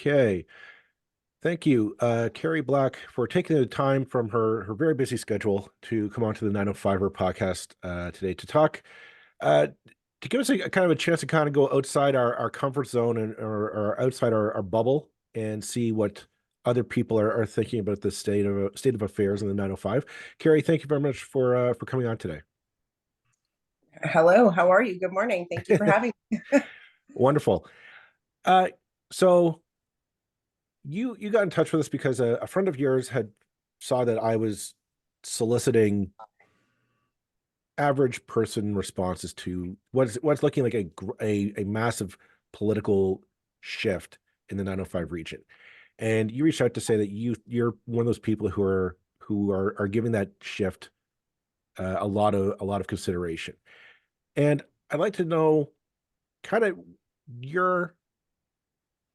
Okay. Thank you, Kerri Black, for taking the time from her very busy schedule to come on to the 905er podcast today to talk, uh, to give us a kind of a chance to kind of go outside our comfort zone and or outside our bubble and see what other people are thinking about the state of affairs in the 905. Kerri, thank you very much for coming on today. Hello, how are you? Good morning. Thank you for having me. Wonderful. Uh, so you got in touch with us because a friend of yours had saw that I was soliciting average person responses to what's looking like a massive political shift in the 905 region. And you reached out to say that you're one of those people who are giving that shift a lot of consideration. And I'd like to know kind of your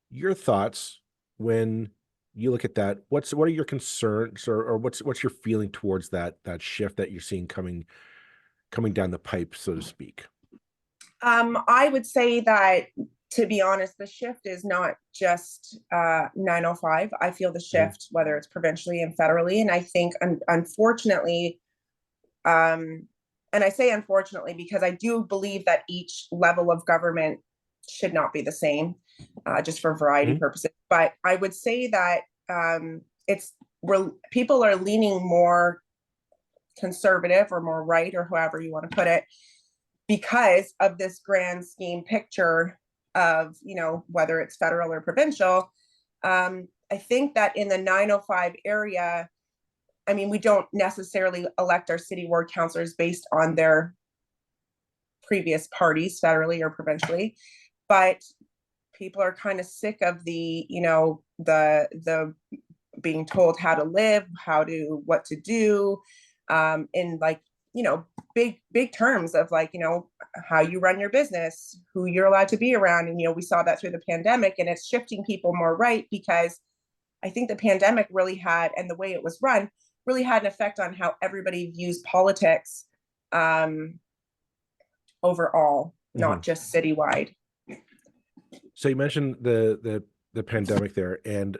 your thoughts when you look at that. What are your concerns, or what's your feeling towards that shift that you're seeing coming down the pipe, so to speak? I would say that, to be honest, the shift is not just 905. I feel the Mhm. shift, whether it's provincially and federally. And I think, unfortunately, um, and I say unfortunately because I do believe that each level of government should not be the same, just for variety Mhm. purposes. But I would say that it's where people are leaning more conservative or more right, or however you want to put it, because of this grand scheme picture of, whether it's federal or provincial. I think that in the 905 area, I mean, we don't necessarily elect our city ward councilors based on their previous parties, federally or provincially, but people are kind of sick of the being told how to live, what to do, in, like, big terms of, like, how you run your business, who you're allowed to be around. And we saw that through the pandemic, and it's shifting people more right, because I think the pandemic really had, and the way it was run, really had an effect on how everybody views politics, um, overall, Mhm. not just citywide. So you mentioned the pandemic there, and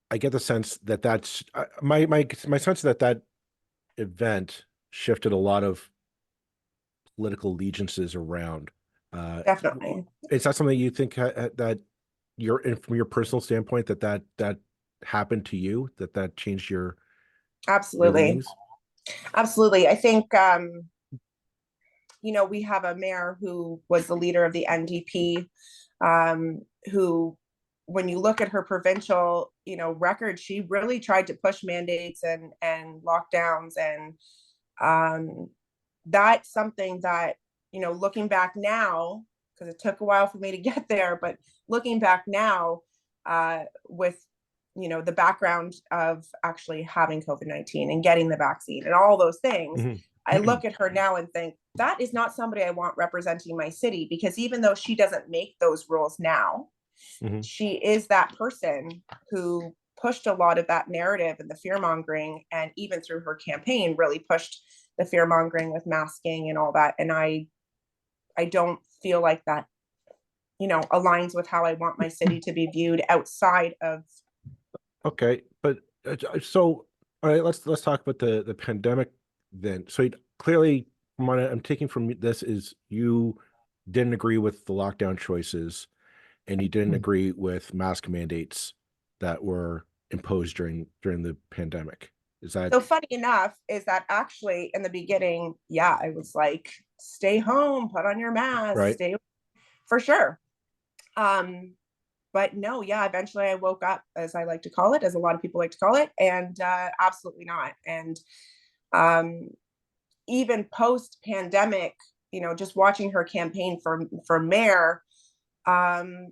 I get the sense that that's my sense that event shifted a lot of political allegiances around. Uh, Definitely. is that something you think that from your personal standpoint that happened to you, that changed your Absolutely. leanings? Absolutely. I think, we have a mayor who was the leader of the NDP, who, when you look at her provincial, record, she really tried to push mandates and lockdowns, and that's something that, looking back now, because it took a while for me to get there, but looking back now, with the background of actually having COVID-19 and getting the vaccine and all those things, Mhm. I look at her now and think that is not somebody I want representing my city, because even though she doesn't make those rules now, Mhm. she is that person who pushed a lot of that narrative and the fear mongering, and even through her campaign really pushed the fear mongering with masking and all that. And I don't feel like that aligns with how I want my city to be viewed outside of. Okay, but so all right, let's talk about the pandemic then. So clearly, from what I'm taking from this is you didn't agree with the lockdown choices, and you didn't agree with mask mandates that were imposed during the pandemic. Is that So funny enough is that actually in the beginning, yeah, I was like, stay home, put on your mask, right? stay, for sure. Um, but no, yeah, eventually I woke up, as I like to call it, as a lot of people like to call it, and absolutely not. And um, even post pandemic, just watching her campaign for mayor, um,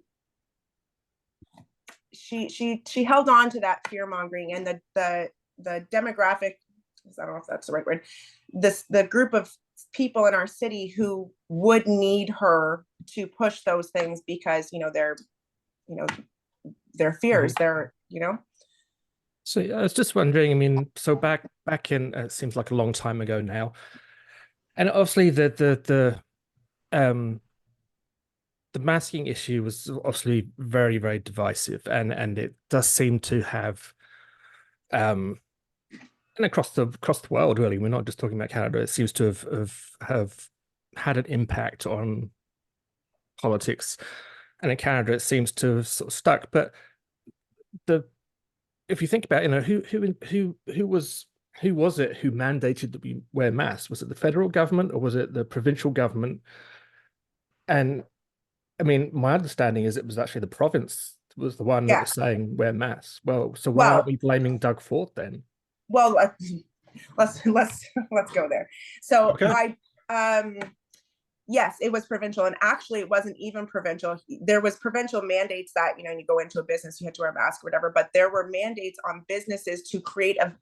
she held on to that fear mongering, and the demographic, I don't know if that's the right word, the group of people in our city who would need her to push those things, because you know their Mhm. fears, So yeah, I was just wondering. I mean, so back in it seems like a long time ago now, and obviously the the masking issue was obviously very, very divisive, and it does seem to have, and across the world, really, we're not just talking about Canada. It seems to have had an impact on politics, and in Canada, it seems to have sort of stuck. But if you think about, who was it who mandated that we wear masks? Was it the federal government or was it the provincial government? And I mean, my understanding is it was actually the province was the one that Yeah. was saying wear masks. Well, so why Well, aren't we blaming Doug Ford then? well, let's go there. So Okay. yes, it was provincial, and actually it wasn't even provincial. There was provincial mandates that, you go into a business, you had to wear a mask or whatever, but there were mandates on businesses to create a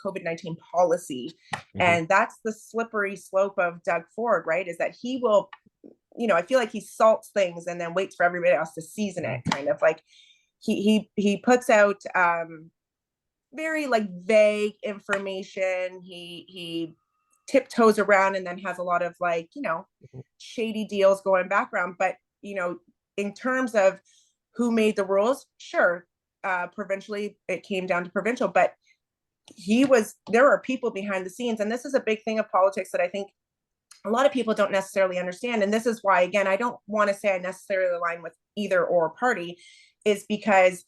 COVID-19 policy. And that's the slippery slope of Doug Ford, right? Is that he will, I feel like he salts things and then waits for everybody else to season it, kind of like he puts out very like vague information. He tiptoes around and then has a lot of like, shady deals going background. But, in terms of who made the rules, sure, provincially, it came down to provincial, but there are people behind the scenes. And this is a big thing of politics that I think a lot of people don't necessarily understand. And this is why, again, I don't want to say I necessarily align with either or party, is because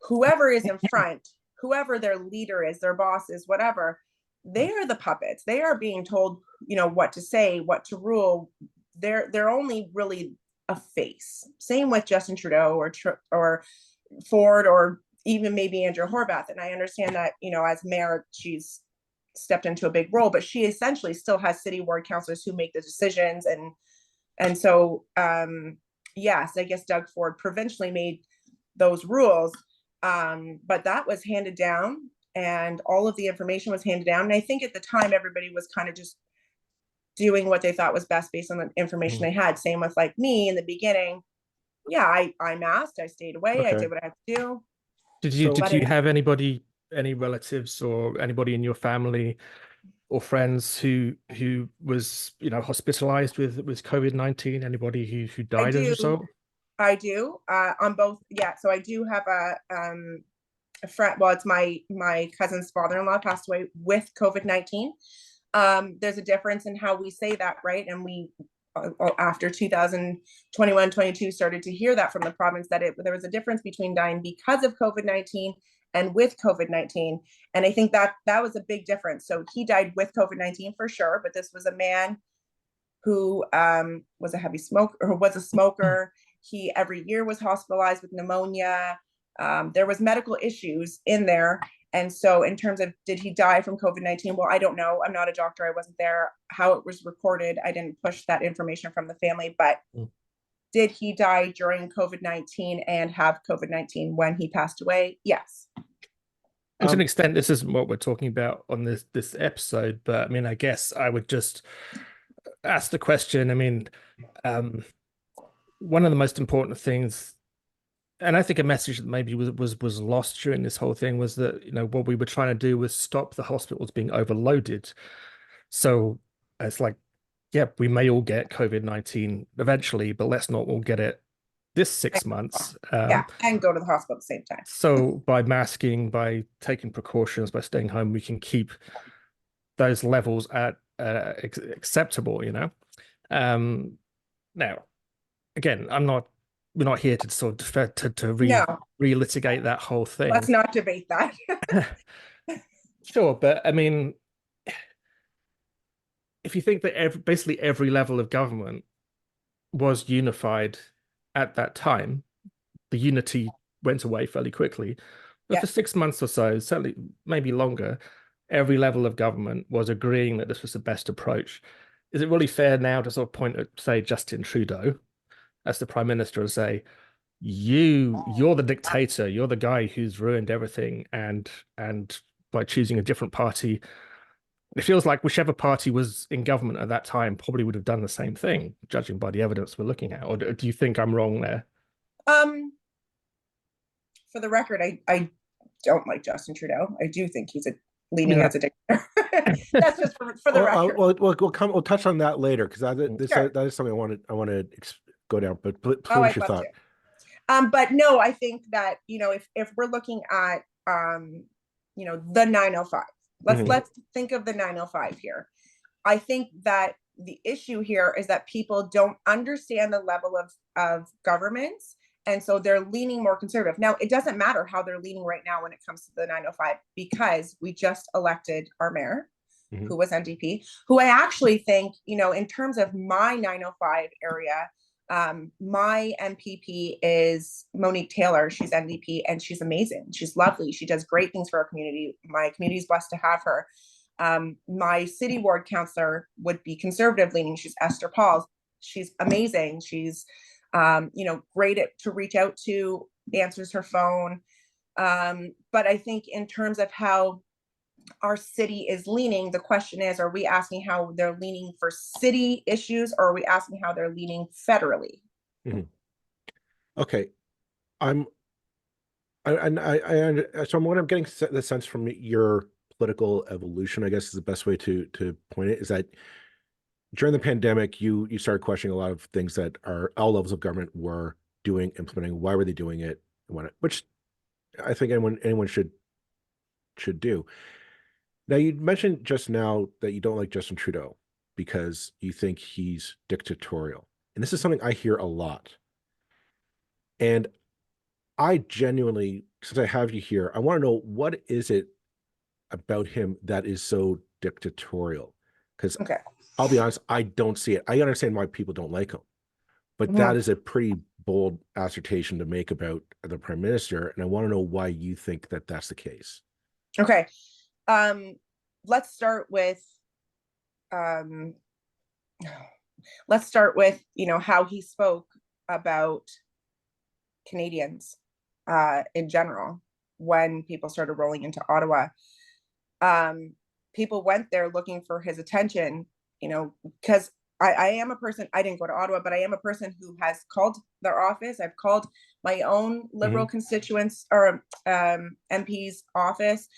whoever is in front, whoever their leader is, their boss is, whatever, they are the puppets. They are being told, what to say, what to rule. They're only really a face. Same with Justin Trudeau or Ford, or even maybe Andrea Horwath. And I understand that, as mayor, she's stepped into a big role, but she essentially still has city ward councilors who make the decisions. And so, yes, I guess Doug Ford provincially made those rules. But that was handed down, and all of the information was handed down. And I think at the time, everybody was kind of just doing what they thought was best based on the information they had. Same with like me in the beginning. Yeah, I masked, I stayed away, I did what I had to do. Did you have anybody, any relatives or anybody in your family or friends who was, hospitalized with COVID-19? Anybody who died as a result? I do, on both. Yeah. So I do have a friend. Well, it's my cousin's father-in-law passed away with COVID-19. There's a difference in how we say that, right? And we, after 2021, 22, started to hear that from the province that there was a difference between dying because of COVID-19 and with COVID-19. And I think that was a big difference. So he died with COVID-19 for sure, but this was a man who was a heavy smoker, or was a smoker. He every year was hospitalized with pneumonia. There was medical issues in there. And so in terms of, did he die from COVID-19? Well, I don't know. I'm not a doctor. I wasn't there. How it was reported, I didn't push that information from the family, but did he die during COVID-19 and have COVID-19 when he passed away? Yes. And to an extent, this isn't what we're talking about on this episode, but I mean, I guess I would just ask the question. I mean, one of the most important things, and I think a message that maybe was lost during this whole thing, was that, what we were trying to do was stop the hospitals being overloaded. So it's like, yeah, we may all get COVID-19 eventually, but let's not all get it this 6 months. And go to the hospital at the same time. So by masking, by taking precautions, by staying home, we can keep those levels at acceptable, Now, again, we're not here to sort of relitigate that whole thing. Let's not debate that. Sure, but I mean, if you think that basically every level of government was unified at that time, the unity went away fairly quickly. But for 6 months or so, certainly maybe longer, every level of government was agreeing that this was the best approach. Is it really fair now to sort of point at, say, Justin Trudeau as the prime minister and say, you're the dictator, you're the guy who's ruined everything, and by choosing a different party, it feels like whichever party was in government at that time probably would have done the same thing, judging by the evidence we're looking at? Or do you think I'm wrong there? For the record, I don't like Justin Trudeau. I do think he's leaning as a dictator. That's just for the record. We'll touch on that later, because that is something I want to go down, but Oh, finish I'd your love thought. to. But no, I think that, if we're looking at, the 905, Mhm. let's think of the 905 here. I think that the issue here is that people don't understand the level of governments. And so they're leaning more conservative. Now, it doesn't matter how they're leaning right now when it comes to the 905, because we just elected our mayor, Mhm. who was NDP, who I actually think, in terms of my 905 area, my MPP is Monique Taylor. She's NDP and she's amazing. She's lovely. She does great things for our community. My community is blessed to have her. My city ward councillor would be conservative leaning. She's Esther Pauls. She's amazing. She's, great to reach out to, answers her phone. But I think in terms of how our city is leaning, the question is, are we asking how they're leaning for city issues, or are we asking how they're leaning federally? Mhm. Okay. I'm so what I'm getting the sense from your political evolution, I guess is the best way to point it, is that during the pandemic, you started questioning a lot of things that are all levels of government were doing, implementing. Why were they doing it? Which I think anyone should do. Now, you mentioned just now that you don't like Justin Trudeau because you think he's dictatorial, and this is something I hear a lot. And I genuinely, since I have you here, I want to know, what is it about him that is so dictatorial? Because Okay. I'll be honest, I don't see it. I understand why people don't like him, but that Mhm. is a pretty bold assertion to make about the prime minister, and I want to know why you think that that's the case. Okay. Um, let's start with um, how he spoke about Canadians in general when people started rolling into Ottawa. Um, People went there looking for his attention, because I am a person, I didn't go to Ottawa, but I am a person who has called their office. I've called my own Liberal Mhm. constituents or MP's office,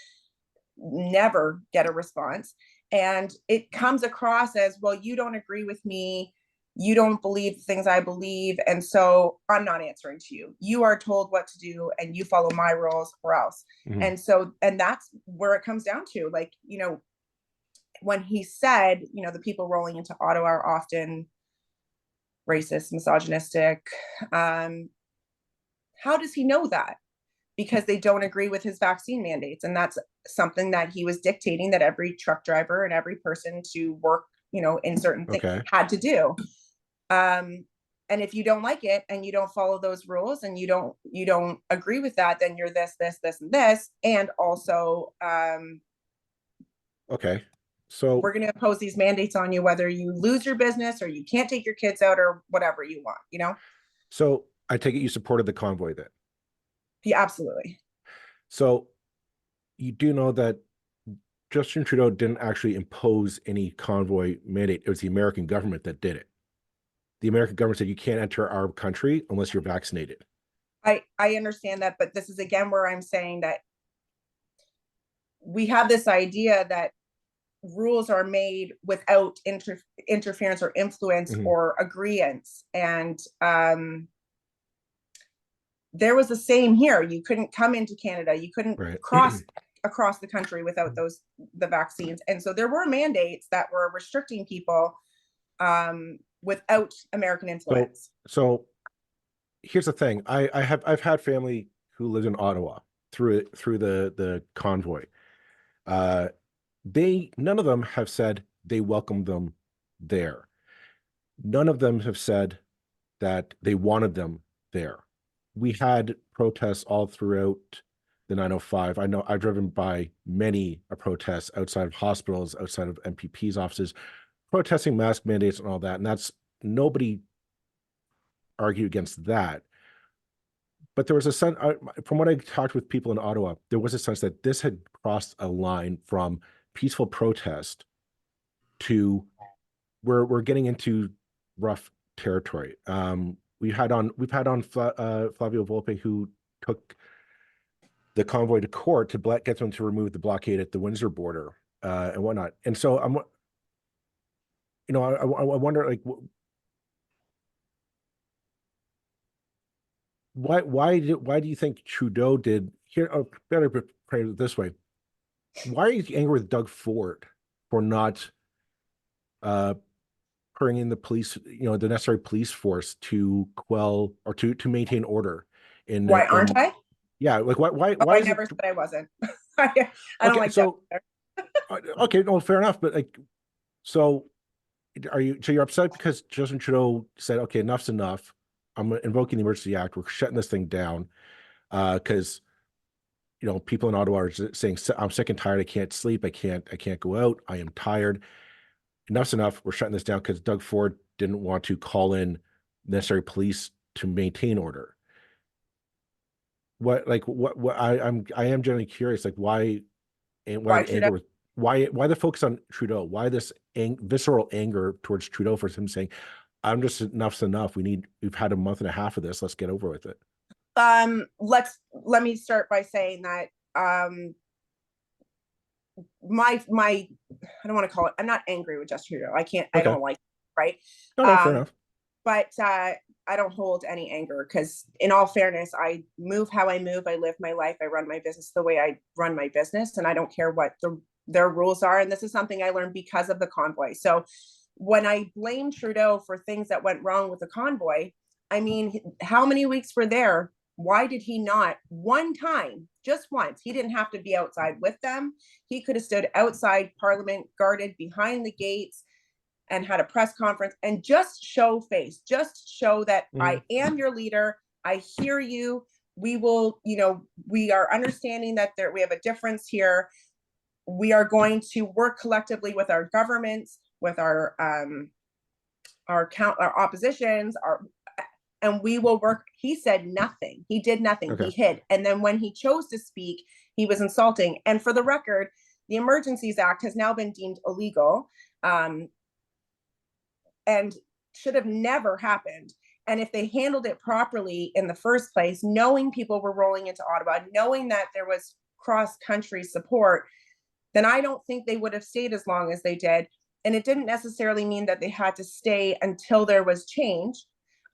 never get a response. And it comes across as, well, you don't agree with me. You don't believe the things I believe. And so I'm not answering to you. You are told what to do and you follow my rules or else. Mhm. And that's where it comes down to. Like, when he said, the people rolling into Ottawa are often racist, misogynistic. How does he know that? Because they don't agree with his vaccine mandates. And that's something that he was dictating that every truck driver and every person to work, in certain things Okay. had to do. And if you don't like it and you don't follow those rules and you don't agree with that, then you're this, and this. And also, Okay. So we're going to impose these mandates on you, whether you lose your business or you can't take your kids out or whatever you want. so I take it you supported the convoy then. Yeah, absolutely. So you do know that Justin Trudeau didn't actually impose any convoy mandate. It was the American government that did it. The American government said you can't enter our country unless you're vaccinated. I understand that, but this is again where I'm saying that we have this idea that rules are made without interference or influence Mhm. or agreements. And there was the same here. You couldn't come into Canada. You couldn't Right. cross across the country without the vaccines. And so there were mandates that were restricting people without American So influence. so here's the thing. I've had family who lives in Ottawa through the convoy. Uh, none of them have said they welcomed them there. None of them have said that they wanted them there. We had protests all throughout the 905. I know I've driven by many protests outside of hospitals, outside of MPP's offices, protesting mask mandates and all that. And that's, nobody argued against that. But there was a sense, from what I talked with people in Ottawa, there was a sense that this had crossed a line from peaceful protest to we're getting into rough territory. We've had on Flavio Volpe, who took the convoy to court to get them to remove the blockade at the Windsor border and whatnot. And so I wonder, like, why do you think Trudeau did here? Oh, better phrase it this way. Why are you angry with Doug Ford for not uh bringing the police, the necessary police force to quell or to maintain order Why aren't I? yeah, like Oh, why I is it never said I wasn't. I don't okay? like that So either. okay, no, fair enough, but like, so you're upset because Justin Trudeau said, okay, enough's enough. I'm invoking the Emergency Act. We're shutting this thing down because people in Ottawa are saying, I'm sick and tired. I can't sleep. I can't go out. I am tired. Enough's enough. We're shutting this down because Doug Ford didn't want to call in necessary police to maintain order. I am generally curious, like why Why the Trudeau? anger with why the focus on Trudeau? Why this visceral anger towards Trudeau for him saying, I'm just enough's enough. We've had a month and a half of this. Let's get over with it. Let me start by saying that my I don't want to call it, I'm not angry with Justin Trudeau. I Okay. don't like it, right? No, fair enough. But I don't hold any anger because, in all fairness, I move how I move. I live my life. I run my business the way I run my business, and I don't care what their rules are. And this is something I learned because of the convoy. So when I blame Trudeau for things that went wrong with the convoy, I mean, how many weeks were there? Why did he not one time, just once? He didn't have to be outside with them. He could have stood outside Parliament, guarded behind the gates, and had a press conference and just show face, just show that I am your leader. I hear you. We will, we are understanding that we have a difference here. We are going to work collectively with our governments, with our oppositions, and we will work. He said nothing. He did nothing. Okay. He hid. And then when he chose to speak, he was insulting. And for the record, the Emergencies Act has now been deemed illegal. And should have never happened. And if they handled it properly in the first place, knowing people were rolling into Ottawa, knowing that there was cross-country support, then I don't think they would have stayed as long as they did. And it didn't necessarily mean that they had to stay until there was change.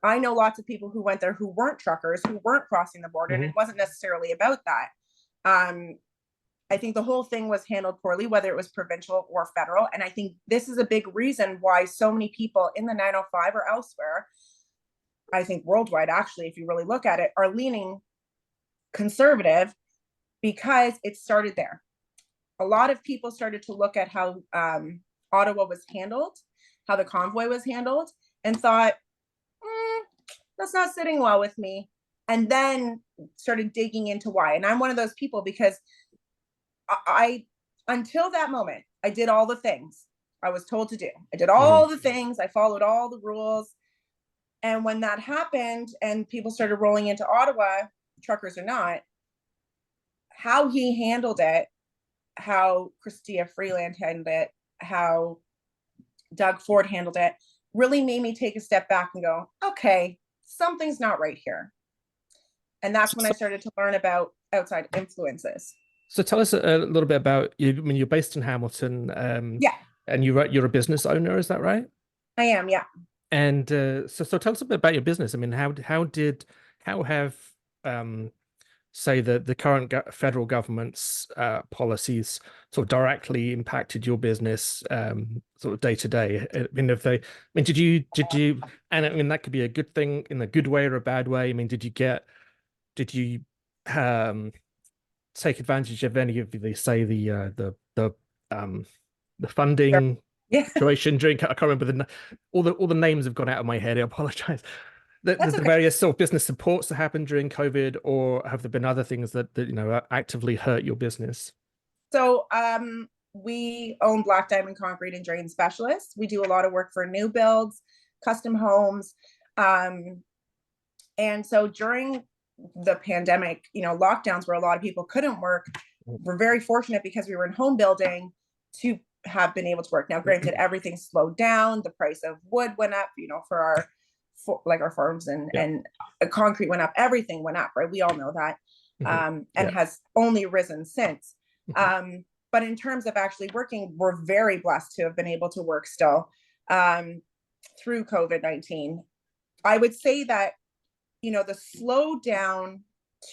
I know lots of people who went there who weren't truckers, who weren't crossing the border, and it wasn't necessarily about that. I think the whole thing was handled poorly, whether it was provincial or federal. And I think this is a big reason why so many people in the 905 or elsewhere, I think worldwide, actually, if you really look at it, are leaning conservative because it started there. A lot of people started to look at how Ottawa was handled, how the convoy was handled, and thought, that's not sitting well with me. And then started digging into why. And I'm one of those people because I until that moment, I did all the things I was told to do. I did all the things. I followed all the rules. And when that happened and people started rolling into Ottawa, truckers or not, how he handled it, how Chrystia Freeland handled it, how Doug Ford handled it, really made me take a step back and go, okay, something's not right here. And that's when I started to learn about outside influences. So tell us a little bit about you. I mean, you're based in Hamilton, Yeah, and you're a business owner, is that right? I am. Yeah. And so tell us a bit about your business. I mean, how have say the current federal government's policies sort of directly impacted your business sort of day to day? I mean, did you, and I mean, that could be a good thing in a good way or a bad way. I mean, did you take advantage of any of the funding situation during, I can't remember all the names have gone out of my head. I apologize. The various sort of business supports that happened during COVID, or have there been other things that actively hurt your business? So we own Black Diamond Concrete and Drain Specialists. We do a lot of work for new builds, custom homes. And so during the pandemic, lockdowns where a lot of people couldn't work, we're very fortunate because we were in home building to have been able to work. Now, granted, everything slowed down. The price of wood went up, for our farms and concrete went up. Everything went up, right? We all know that, and has only risen since. But in terms of actually working, we're very blessed to have been able to work still through COVID-19. I would say that the slowdown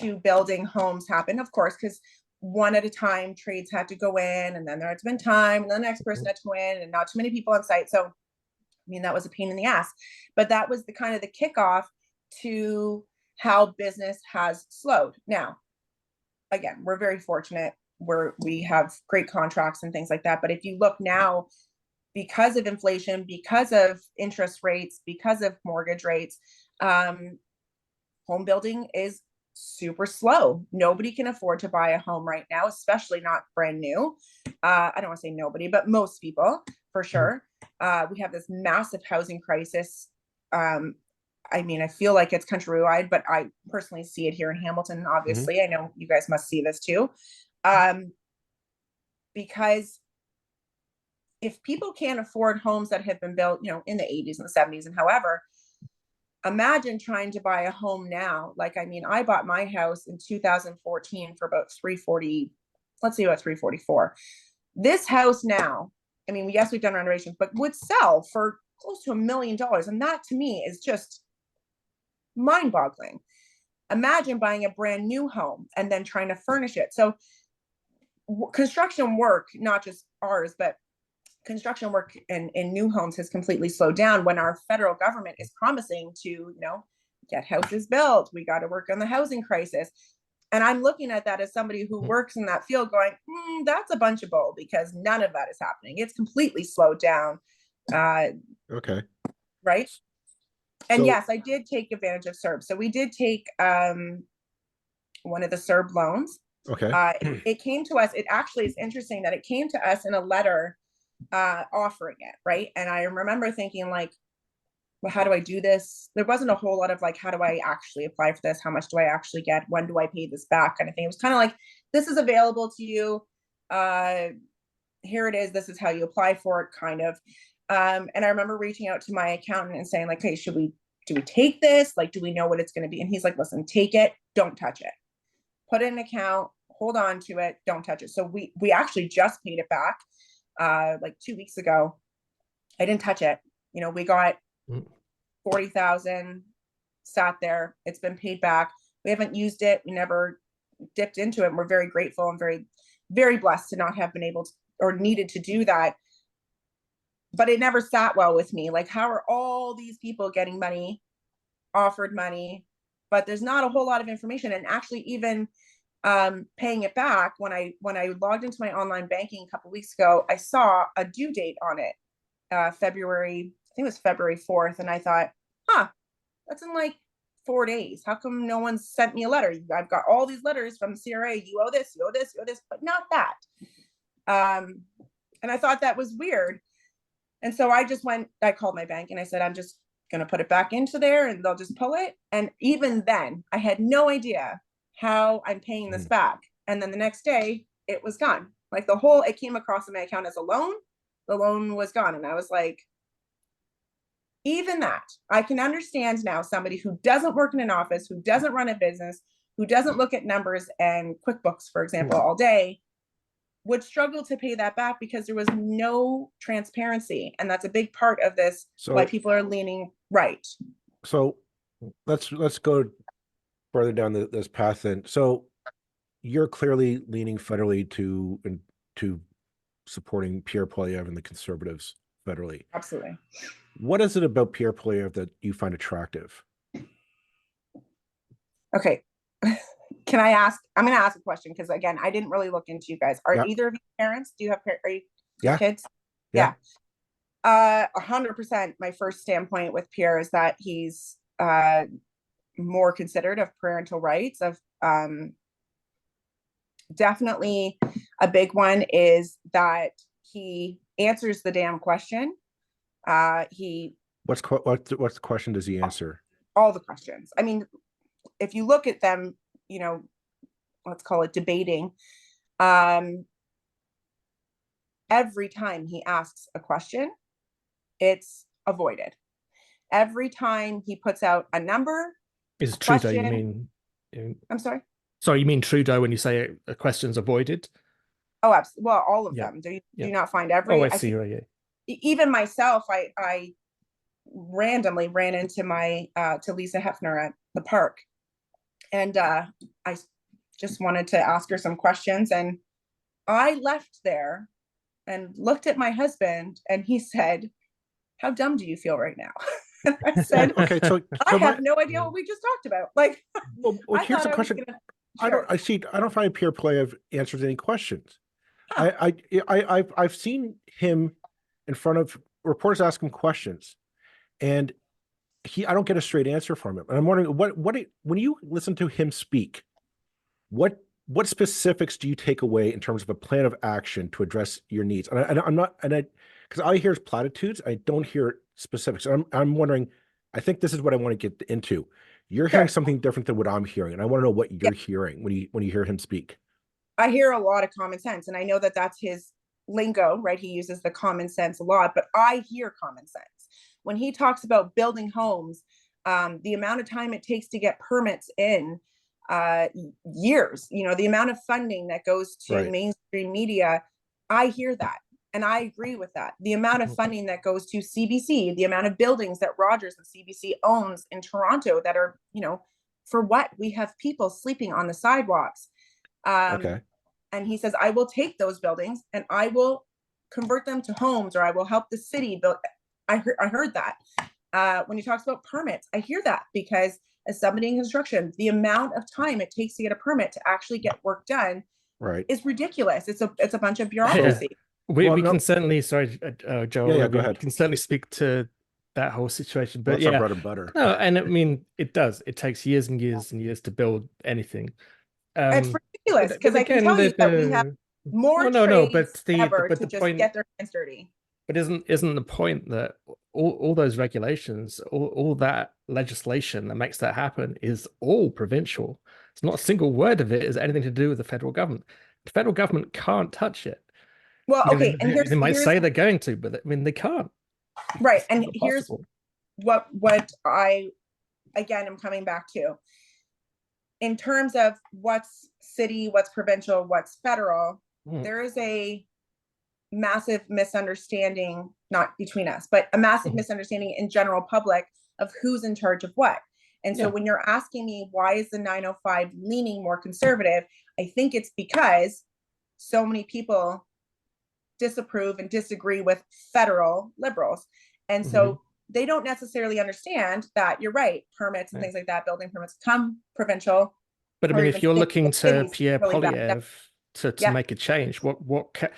to building homes happened, of course, because one at a time trades had to go in, and then there had been time, and then the next person had to go in, and not too many people on site. So, I mean, that was a pain in the ass. But that was the kind of the kickoff to how business has slowed. Now, again, we're very fortunate where we have great contracts and things like that. But if you look now, because of inflation, because of interest rates, because of mortgage rates, home building is super slow. Nobody can afford to buy a home right now, especially not brand new. I don't want to say nobody, but most people for sure. We have this massive housing crisis. I mean, I feel like it's countrywide, but I personally see it here in Hamilton. Obviously, I know you guys must see this too. Because if people can't afford homes that have been built, in the 80s and the 70s and however, imagine trying to buy a home now. Like, I mean, I bought my house in 2014 for about 340, let's say about 344. This house now, I mean, yes, we've done renovations, but would sell for close to $1 million. And that to me is just mind-boggling. Imagine buying a brand new home and then trying to furnish it. So construction work, not just ours, but construction work in new homes has completely slowed down when our federal government is promising to, get houses built. We got to work on the housing crisis. And I'm looking at that as somebody who works in that field going, that's a bunch of bull, because none of that is happening. It's completely slowed down. Okay. Right. And So, yes, I did take advantage of CERB. So we did take one of the CERB loans. okay. It came to us. It actually is interesting that it came to us in a letter offering it. Right. And I remember thinking like, well, how do I do this? There wasn't a whole lot of like, how do I actually apply for this? How much do I actually get? When do I pay this back? Kind of thing. It was kind of like, this is available to you. Here it is. This is how you apply for it, kind of. And I remember reaching out to my accountant and saying like, hey, do we take this? Like, do we know what it's going to be? And he's like, listen, take it. Don't touch it. Put it in an account, hold on to it. Don't touch it. So we actually just paid it back like 2 weeks ago. I didn't touch it. We got 40,000 sat there. It's been paid back. We haven't used it. We never dipped into it. And we're very grateful and very, very blessed to not have been able to or needed to do that. But it never sat well with me. Like, how are all these people getting money, offered money, but there's not a whole lot of information. And actually even paying it back, when I logged into my online banking a couple of weeks ago, I saw a due date on it, February, I think it was February 4th. And I thought, that's in like 4 days. How come no one sent me a letter? I've got all these letters from CRA. You owe this, you owe this, you owe this, but not that. And I thought that was weird. And so I called my bank and I said, I'm just going to put it back into there and they'll just pull it. And even then I had no idea how I'm paying this back. And then the next day it was gone. Like it came across in my account as a loan. The loan was gone. And I was like, even that, I can understand now somebody who doesn't work in an office, who doesn't run a business, who doesn't look at numbers and QuickBooks, for example, all day, would struggle to pay that back because there was no transparency. And that's a big part of this, why people are leaning right. So let's go further down this path then. So you're clearly leaning federally to supporting Pierre Poilievre and the Conservatives federally. Absolutely. What is it about Pierre Poilievre that you find attractive? Okay. I'm going to ask a question because, again, I didn't really look into you guys. Are either of you parents? Do you have kids? Yeah. 100%. My first standpoint with Pierre is that he's more considerate of parental rights. Of definitely a big one is that he answers the damn question. What's the question does he answer? All the questions. I mean, if you look at them, let's call it debating. Every time he asks a question, it's avoided. Every time he puts out a number, is Trudeau, you mean? I'm sorry. Sorry, you mean Trudeau when you say a question's avoided? Oh, absolutely. Well, all of them. Do you not find every? Oh, I see. Right. Even myself, I randomly ran into my to Lisa Hefner the park. And I just wanted to ask her some questions. And I left there and looked at my husband, and he said, "How dumb do you feel right now?" And I said, Okay, so I have no idea what we just talked about. Like, well, I here's thought the I was question. gonna. I don't find Pierre Poilievre answers any questions. Huh. I've seen him in front of reporters ask him questions, and I don't get a straight answer from him. And I'm wondering when you listen to him speak, what specifics do you take away in terms of a plan of action to address your needs? And I'm not, because all I hear is platitudes. I don't hear specifics. I'm wondering, I think this is what I want to get into. You're hearing something different than what I'm hearing, and I want to know what you're hearing when you hear him speak. I hear a lot of common sense, and I know that that's his lingo, right? He uses the common sense a lot, but I hear common sense when he talks about building homes. The amount of time it takes to get permits in, years, the amount of funding that goes to mainstream media, I hear that. And I agree with that. The amount of funding that goes to CBC, the amount of buildings that Rogers and CBC owns in Toronto that are, for what? We have people sleeping on the sidewalks. And he says, I will take those buildings and I will convert them to homes, or I will help the city build. I heard that. When he talks about permits, I hear that, because as somebody in construction, the amount of time it takes to get a permit to actually get work done is ridiculous. It's a bunch of bureaucracy. We can certainly, sorry, Joel, go ahead. we can certainly speak to that whole situation, but that's our bread and butter. No, and I mean, it takes years and years and years to build anything. It's ridiculous, because I can tell you that we have more trades ever to just get their hands dirty. But isn't the point that all those regulations, all that legislation that makes that happen is all provincial? It's not a single word of it is anything to do with the federal government. The federal government can't touch it. Well, okay, and they might say they're going to, but I mean, they can't. Right, and here's what I, again, am coming back to. In terms of what's city, what's provincial, what's federal, there is a massive misunderstanding, not between us, but a massive misunderstanding in general public of who's in charge of what. And so when you're asking me, why is the 905 leaning more conservative? I think it's because so many people disapprove and disagree with federal liberals. And so they don't necessarily understand that, you're right, permits and things like that, building permits come provincial. But I mean, if you're looking to Pierre Poilievre to make a change, what can,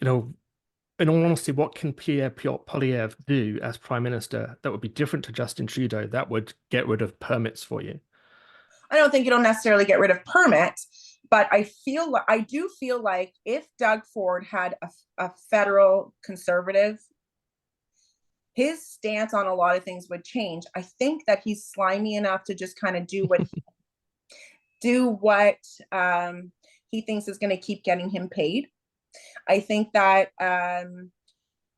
in all honesty, what can Pierre Poilievre do as Prime Minister that would be different to Justin Trudeau that would get rid of permits for you? I don't think you don't necessarily get rid of permits, but I do feel like if Doug Ford had a federal conservative, his stance on a lot of things would change. I think that he's slimy enough to just kind of do what he thinks is going to keep getting him paid. I think that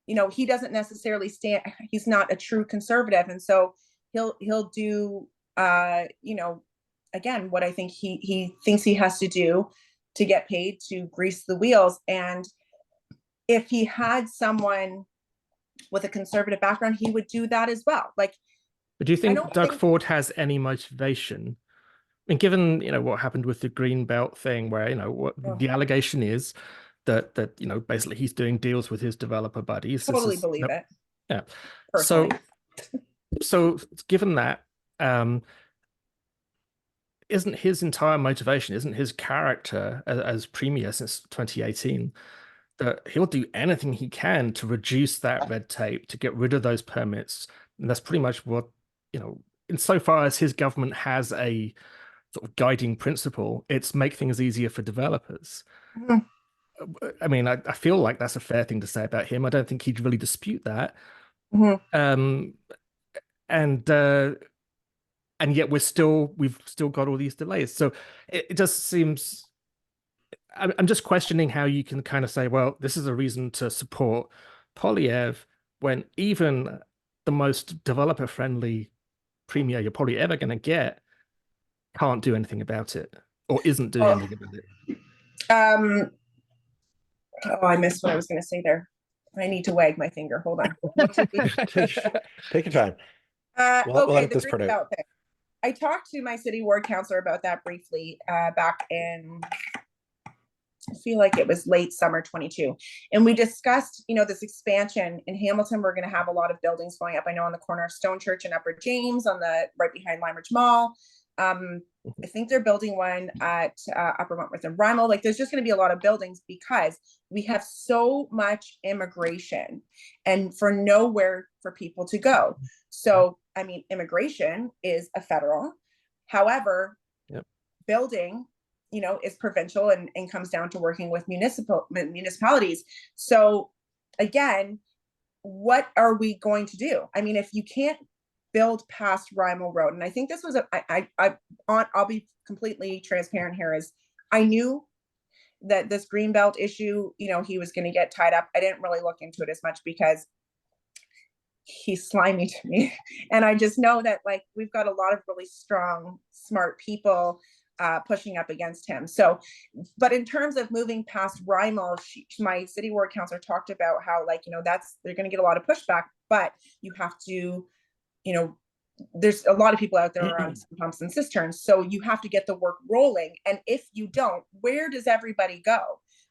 he doesn't necessarily stand. He's not a true conservative, and so he'll do again what I think he thinks he has to do to get paid, to grease the wheels. And if he had someone with a conservative background, he would do that as well. But do you think Doug Ford has any motivation? And given what happened with the Green Belt thing, where what the allegation is that basically he's doing deals with his developer buddies. Totally believe it. Yeah. Personally. So given that, isn't his entire motivation, isn't his character as premier since 2018, that he'll do anything he can to reduce that red tape, to get rid of those permits? And that's pretty much what, insofar as his government has a sort of guiding principle, it's make things easier for developers. I mean, I feel like that's a fair thing to say about him. I don't think he'd really dispute that. And yet we've still got all these delays. So it just seems, I'm just questioning how you can kind of say, well, this is a reason to support Poilievre, when even the most developer-friendly premier you're probably ever going to get can't do anything about it, or isn't doing anything about it. I missed what I was going to say there. I need to wag my finger. Hold on. Take your time. Okay, the Green Belt thing. I talked to my city ward councillor about that briefly back in, I feel like it was late summer 22. And we discussed, this expansion in Hamilton. We're going to have a lot of buildings going up. I know on the corner of Stone Church and Upper James, on the right behind Lime Ridge Mall. I think they're building one at Upper Wentworth and Rymel. Like, there's just going to be a lot of buildings because we have so much immigration and for nowhere for people to go. So, I mean, immigration is a federal. However, building, is provincial and comes down to working with municipalities. So again, what are we going to do? I mean, if you can't build past Rymel Road, and I think this was I'll be completely transparent here, is I knew that this Greenbelt issue, he was going to get tied up. I didn't really look into it as much because he's slimy to me. And I just know that, like, we've got a lot of really strong, smart people pushing up against him. So, but in terms of moving past Rymel, my city ward councillor talked about how, like, they're going to get a lot of pushback, but you have to, there's a lot of people out there around pumps and cisterns. So you have to get the work rolling. And if you don't, where does everybody go?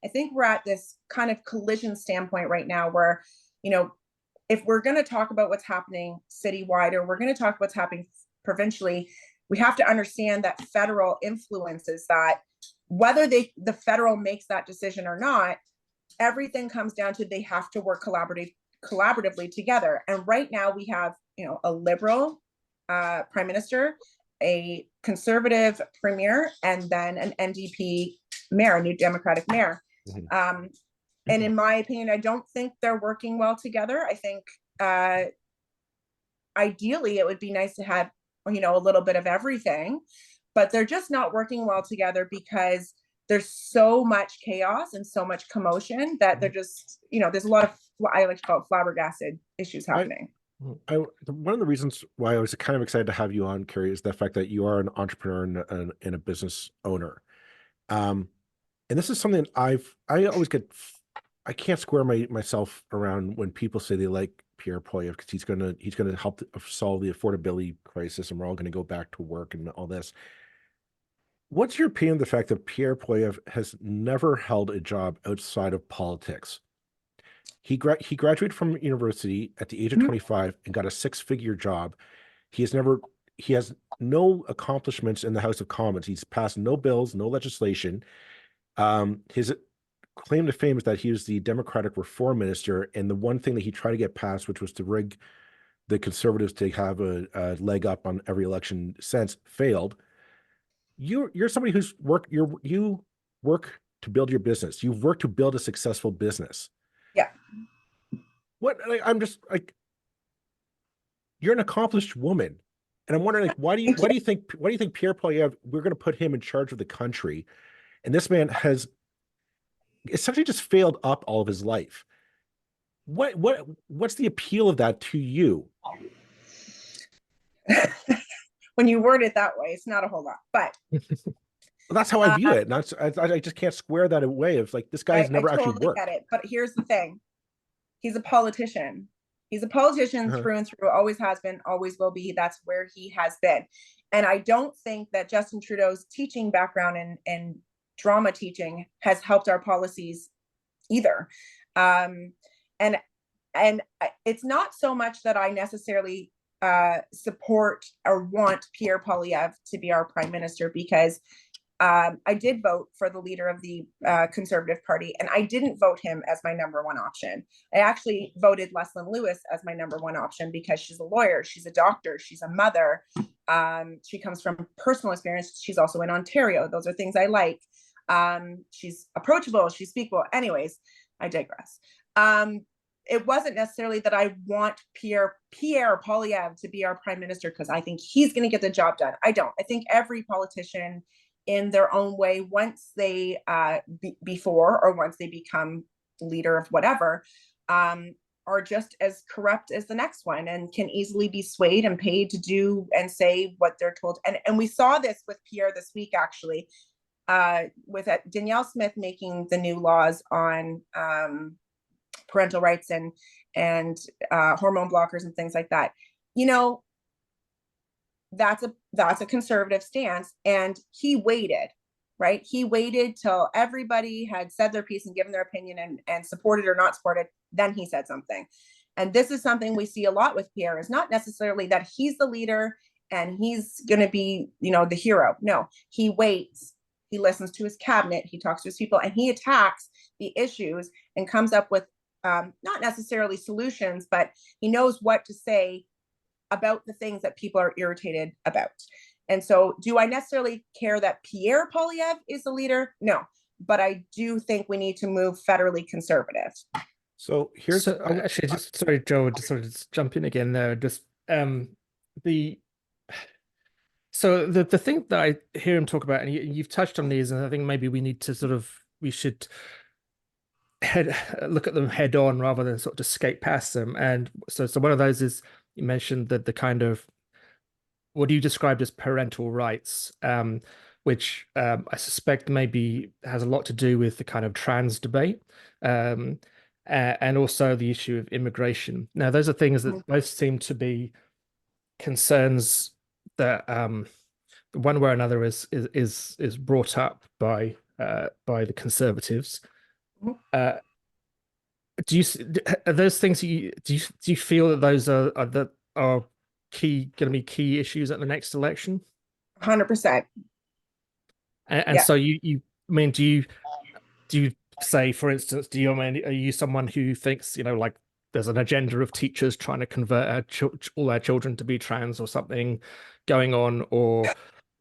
I think we're at this kind of collision standpoint right now where, if we're going to talk about what's happening citywide, or we're going to talk what's happening provincially, we have to understand that federal influences that. Whether the federal makes that decision or not, everything comes down to they have to work collaboratively together. And right now we have, a liberal prime minister, a conservative premier, and then an NDP mayor, a new Democratic mayor. And in my opinion, I don't think they're working well together. I think ideally it would be nice to have, a little bit of everything, but they're just not working well together because there's so much chaos and so much commotion that they're just, there's a lot of, I like to call it flabbergasted issues happening. One of the reasons why I was kind of excited to have you on, Kerri, is the fact that you are an entrepreneur and a business owner. And this is something I can't square myself around when people say they like Pierre Poilievre because he's gonna help solve the affordability crisis and we're all going to go back to work and all this. What's your opinion of the fact that Pierre Poilievre has never held a job outside of politics? He graduated from university at the age of 25 and got a 6-figure job. He has no accomplishments in the House of Commons. He's passed no bills, no legislation. His claim to fame is that he was the Democratic reform minister, and the one thing that he tried to get passed, which was to rig the Conservatives to have a leg up on every election since, failed. You're somebody who's you work to build your business. You've worked to build a successful business. Yeah. I'm just like, you're an accomplished woman, and I'm wondering, like, why do you think Pierre Poilievre, we're going to put him in charge of the country, and this man has essentially just failed up all of his life. What's the appeal of that to you? When you word it that way, it's not a whole lot, but well, that's how I view it. And I just can't square that away. It's like, this guy has never actually worked. Get it, but here's the thing: he's a politician. He's a politician through and through. Always has been, always will be. That's where he has been. And I don't think that Justin Trudeau's teaching background and drama teaching has helped our policies either. And it's not so much that I necessarily support or want Pierre Poilievre to be our prime minister, because I did vote for the leader of the Conservative Party, and I didn't vote him as my number one option. I actually voted Leslyn Lewis as my number one option because she's a lawyer, she's a doctor, she's a mother. She comes from personal experience. She's also in Ontario. Those are things I like. She's approachable, she's speakable. Anyways, I digress. It wasn't necessarily that I want Pierre Poilievre to be our prime minister because I think he's going to get the job done. I don't. I think every politician in their own way, once they before or once they become leader of whatever, are just as corrupt as the next one and can easily be swayed and paid to do and say what they're told. And we saw this with Pierre this week, actually, with Danielle Smith making the new laws on parental rights and hormone blockers and things like that. that's a conservative stance, and he waited, right? He waited till everybody had said their piece and given their opinion and supported or not supported, then he said something. And this is something we see a lot with Pierre, is not necessarily that he's the leader and he's going to be, you know, the hero. No, he waits, he listens to his cabinet, he talks to his people, and he attacks the issues and comes up with not necessarily solutions, but he knows what to say about the things that people are irritated about. And so, do I necessarily care that Pierre Poilievre is the leader? No, but I do think we need to move federally conservative. So here's So actually, just sorry, Joe, just sort of just jump in again there. Just the the thing that I hear him talk about, and you've touched on these, and I think maybe we should look at them head on rather than sort of escape past them. And so one of those is, you mentioned that the kind of what you described as parental rights, which I suspect maybe has a lot to do with the kind of trans debate, and also the issue of immigration. Now, those are things that both seem to be concerns that one way or another is brought up by the conservatives. Are those things do you feel that those are going to be key issues at the next election? 100%. And yeah. So I mean, do you say, for instance, are you someone who thinks, you know, like there's an agenda of teachers trying to convert all our children to be trans or something going on, or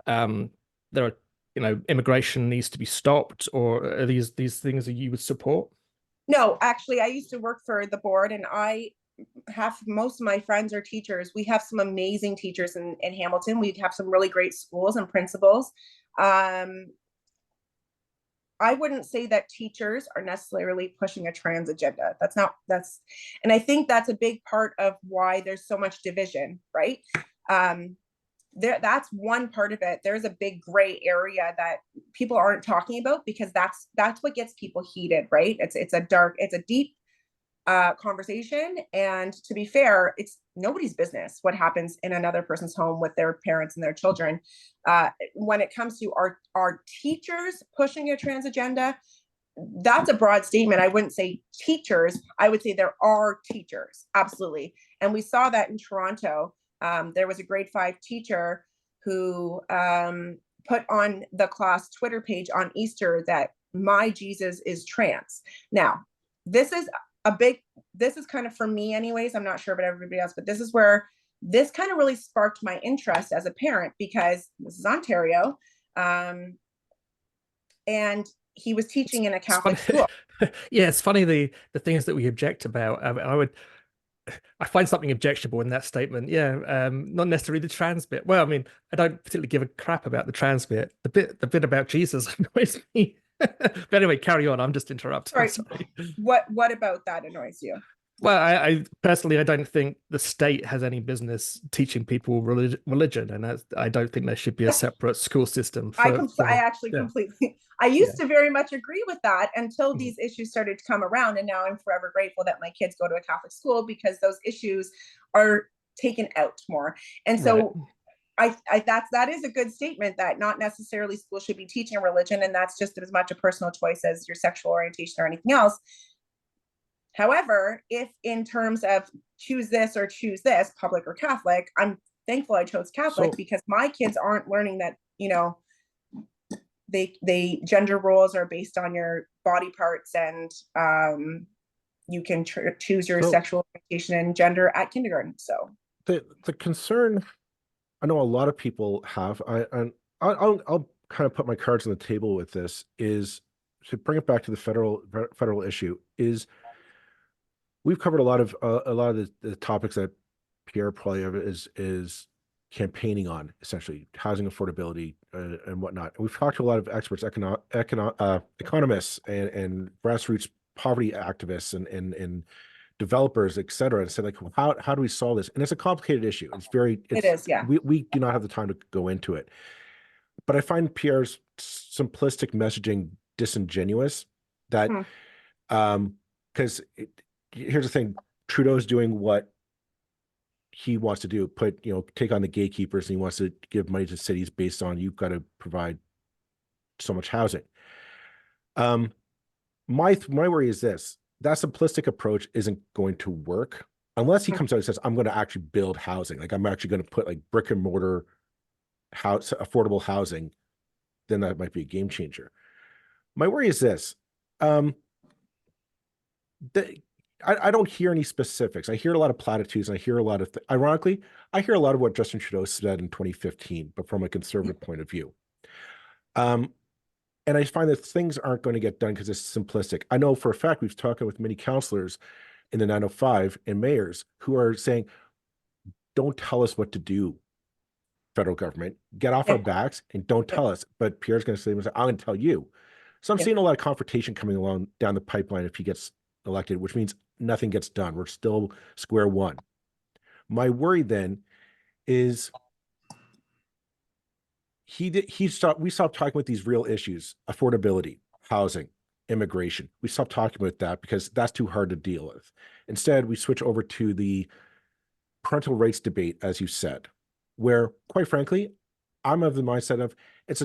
there are, you know, immigration needs to be stopped, or are these things that you would support? No, actually, I used to work for the board, and I have most of my friends are teachers. We have some amazing teachers in Hamilton. We have some really great schools and principals. I wouldn't say that teachers are necessarily pushing a trans agenda. And I think that's a big part of why there's so much division, right? That's one part of it. There's a big gray area that people aren't talking about, because that's what gets people heated, right? It's a deep conversation, and to be fair, it's nobody's business what happens in another person's home with their parents and their children. When it comes to our teachers pushing a trans agenda, that's a broad statement. I wouldn't say teachers, I would say there are teachers, absolutely. And we saw that in Toronto. There was a grade 5 teacher who put on the class Twitter page on Easter that my Jesus is trans. Now, this is kind of, for me anyways, I'm not sure about everybody else, but this is where this kind of really sparked my interest as a parent, because this is Ontario, and he was teaching in a Catholic school. Yeah, it's funny the things that we object about. I find something objectionable in that statement. Yeah, not necessarily the trans bit. Well, I mean, I don't particularly give a crap about the trans bit. The bit about Jesus annoys me. But anyway, carry on. I'm just interrupting. Right. Sorry. What about that annoys you? Well, I personally, I don't think the state has any business teaching people religion, and I don't think there should be a separate school system. I actually completely. I used to very much agree with that until these issues started to come around, and now I'm forever grateful that my kids go to a Catholic school, because those issues are taken out more. And so, that is a good statement, that not necessarily schools should be teaching religion, and that's just as much a personal choice as your sexual orientation or anything else. However, if in terms of choose this or choose this, public or Catholic, I'm thankful I chose Catholic, because my kids aren't learning that, you know, they gender roles are based on your body parts, and you can choose your sexual orientation and gender at kindergarten. So the concern I know a lot of people have, I'll kind of put my cards on the table with this, is to bring it back to the federal issue. Is we've covered a lot of the topics that Pierre Poilievre is campaigning on, essentially housing affordability and whatnot. And we've talked to a lot of experts, economists and grassroots poverty activists and developers, et cetera, and said, like, how do we solve this? And it's a complicated issue. It is, yeah. We do not have the time to go into it. But I find Pierre's simplistic messaging disingenuous. That because here's the thing: Trudeau's doing what he wants to do, take on the gatekeepers, and he wants to give money to cities based on you've got to provide so much housing. My worry is this: that simplistic approach isn't going to work unless he comes out and says, I'm going to actually build housing. Like, I'm actually going to put like brick and mortar house, affordable housing. Then that might be a game changer. My worry is this. I don't hear any specifics. I hear a lot of platitudes, and I hear a lot of, ironically, I hear a lot of what Justin Trudeau said in 2015, but from a conservative point of view. And I find that things aren't going to get done because it's simplistic. I know for a fact we've talked with many councillors in the 905 and mayors who are saying, don't tell us what to do, federal government. Get off our backs and don't tell us. But Pierre's going to say, I'm going to tell you. So I'm seeing a lot of confrontation coming along down the pipeline if he gets elected, which means nothing gets done. We're still square one. My worry then is we stopped talking about these real issues: affordability, housing, immigration. We stopped talking about that because that's too hard to deal with. Instead, we switch over to the parental rights debate, as you said, where, quite frankly, I'm of the mindset of it's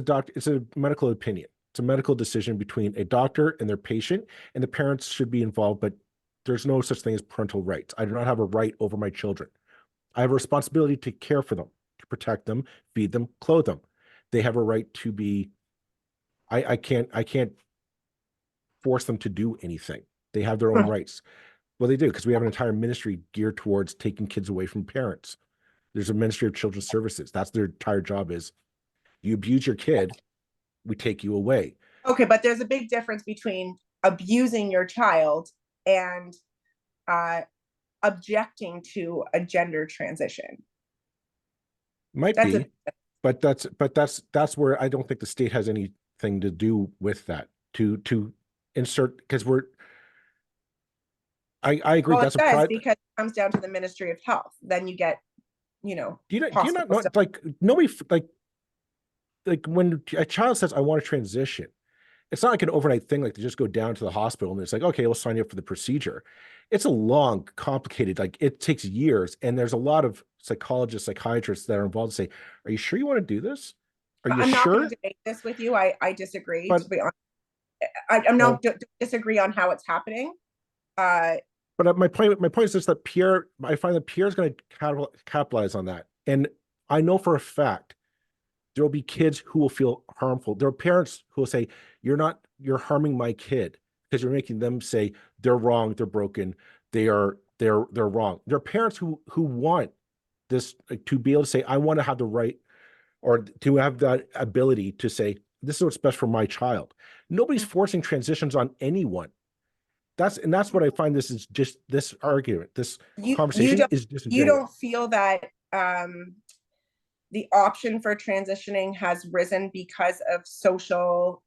a medical opinion. It's a medical decision between a doctor and their patient, and the parents should be involved, but there's no such thing as parental rights. I do not have a right over my children. I have a responsibility to care for them, to protect them, feed them, clothe them. They have a right to be, I can't force them to do anything. They have their own rights. Well, they do, because we have an entire ministry geared towards taking kids away from parents. There's a Ministry of Children's Services. That's their entire job is, you abuse your kid, we take you away. Okay, but there's a big difference between abusing your child and objecting to a gender transition. Might be, but that's where I don't think the state has anything to do with that, to insert, because I agree. Well, that's it does, because it comes down to the Ministry of Health. Then you get, do you not know, like, nobody, like when a child says, I want to transition, it's not like an overnight thing, like they just go down to the hospital and it's like, okay, we'll sign you up for the procedure. It's a long, complicated, like it takes years. And there's a lot of psychologists, psychiatrists that are involved to say, are you sure you want to do this? Are you I'm sure? not going to debate this with you. I disagree. But, to be honest, I'm not disagree on how it's happening. But my point is just that I find that Pierre's going to capitalize on that. And I know for a fact there will be kids who will feel harmful. There are parents who will say, you're harming my kid, because you're making them say they're wrong, they're broken, they're wrong. There are parents who want this, to be able to say, I want to have the right, or to have that ability to say, this is what's best for my child. Nobody's forcing transitions on anyone. That's what I find this argument, this conversation is disingenuous. You don't feel that the option for transitioning has risen because of social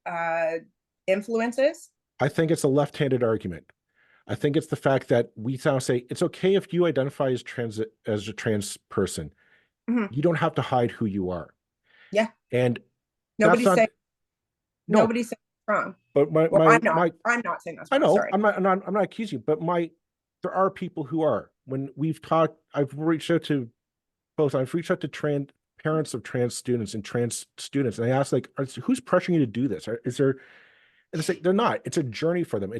influences? I think it's a left-handed argument. I think it's the fact that we now say it's okay if you identify as a trans person. Mm-hmm. You don't have to hide who you are. Yeah. And nobody's saying it's wrong. But I'm not saying that's wrong. I know. Sorry. I'm not accusing you, but there are people who are. When we've talked, I've reached out to parents of trans students, and I asked, like, who's pressuring you to do this? Is there? And it's like, they're not. It's a journey for them.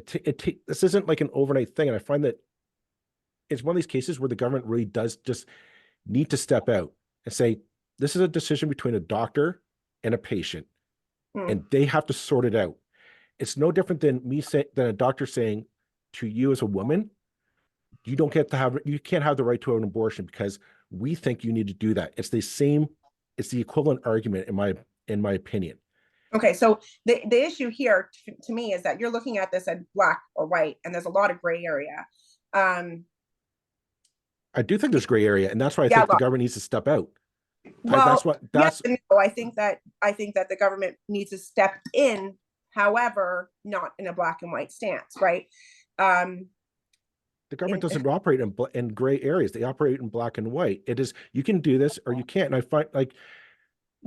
This isn't like an overnight thing. And I find that it's one of these cases where the government really does just need to step out and say, this is a decision between a doctor and a patient, and they have to sort it out. It's no different than than a doctor saying to you as a woman, you can't have the right to an abortion because we think you need to do that. It's the equivalent argument in my opinion. Okay, so the issue here to me is that you're looking at this as black or white, and there's a lot of gray area. I do think there's gray area, and that's why I think the government needs to step out. Well, I think that the government needs to step in, however, not in a black and white stance, right? The government doesn't operate in gray areas. They operate in black and white. It is, you can do this or you can't. And I find, like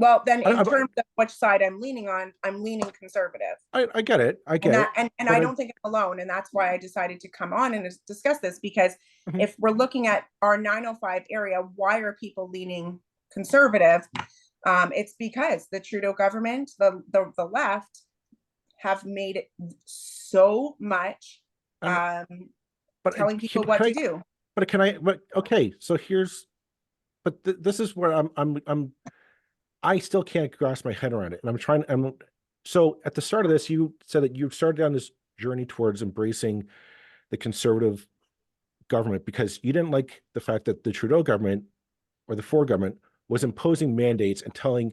Well, then I, in I, terms of which side I'm leaning on, I'm leaning conservative. I get it. I get it. And I don't think I'm alone. And that's why I decided to come on and discuss this, because Mhm. if we're looking at our 905 area, why are people leaning conservative? It's because the Trudeau government, the left, have made it so much But telling people what to do. But can I? But okay. So here's. But this is where I still can't grasp my head around it, and I'm trying. So at the start of this, you said that you started down this journey towards embracing the conservative government because you didn't like the fact that the Trudeau government or the Ford government was imposing mandates and telling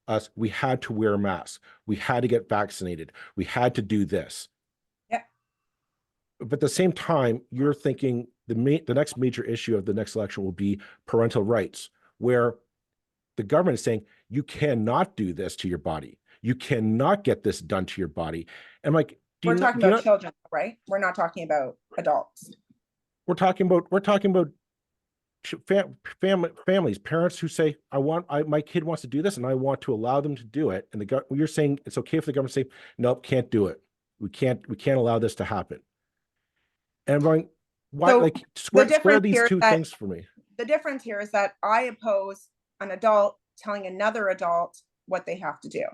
us we had to wear a mask, we had to get vaccinated, we had to do this. Yeah. But at the same time, you're thinking the next major issue of the next election will be parental rights, where the government is saying you cannot do this to your body, you cannot get this done to your body. And I'm like, we're talking about children, right? We're not talking about adults. We're talking about families, parents who say, my kid wants to do this and I want to allow them to do it. And you're saying it's okay for the government to say, nope, can't do it. We can't allow this to happen. And I'm going, why? So like square these two things for me. The difference here is that I oppose an adult telling another adult what they have to do.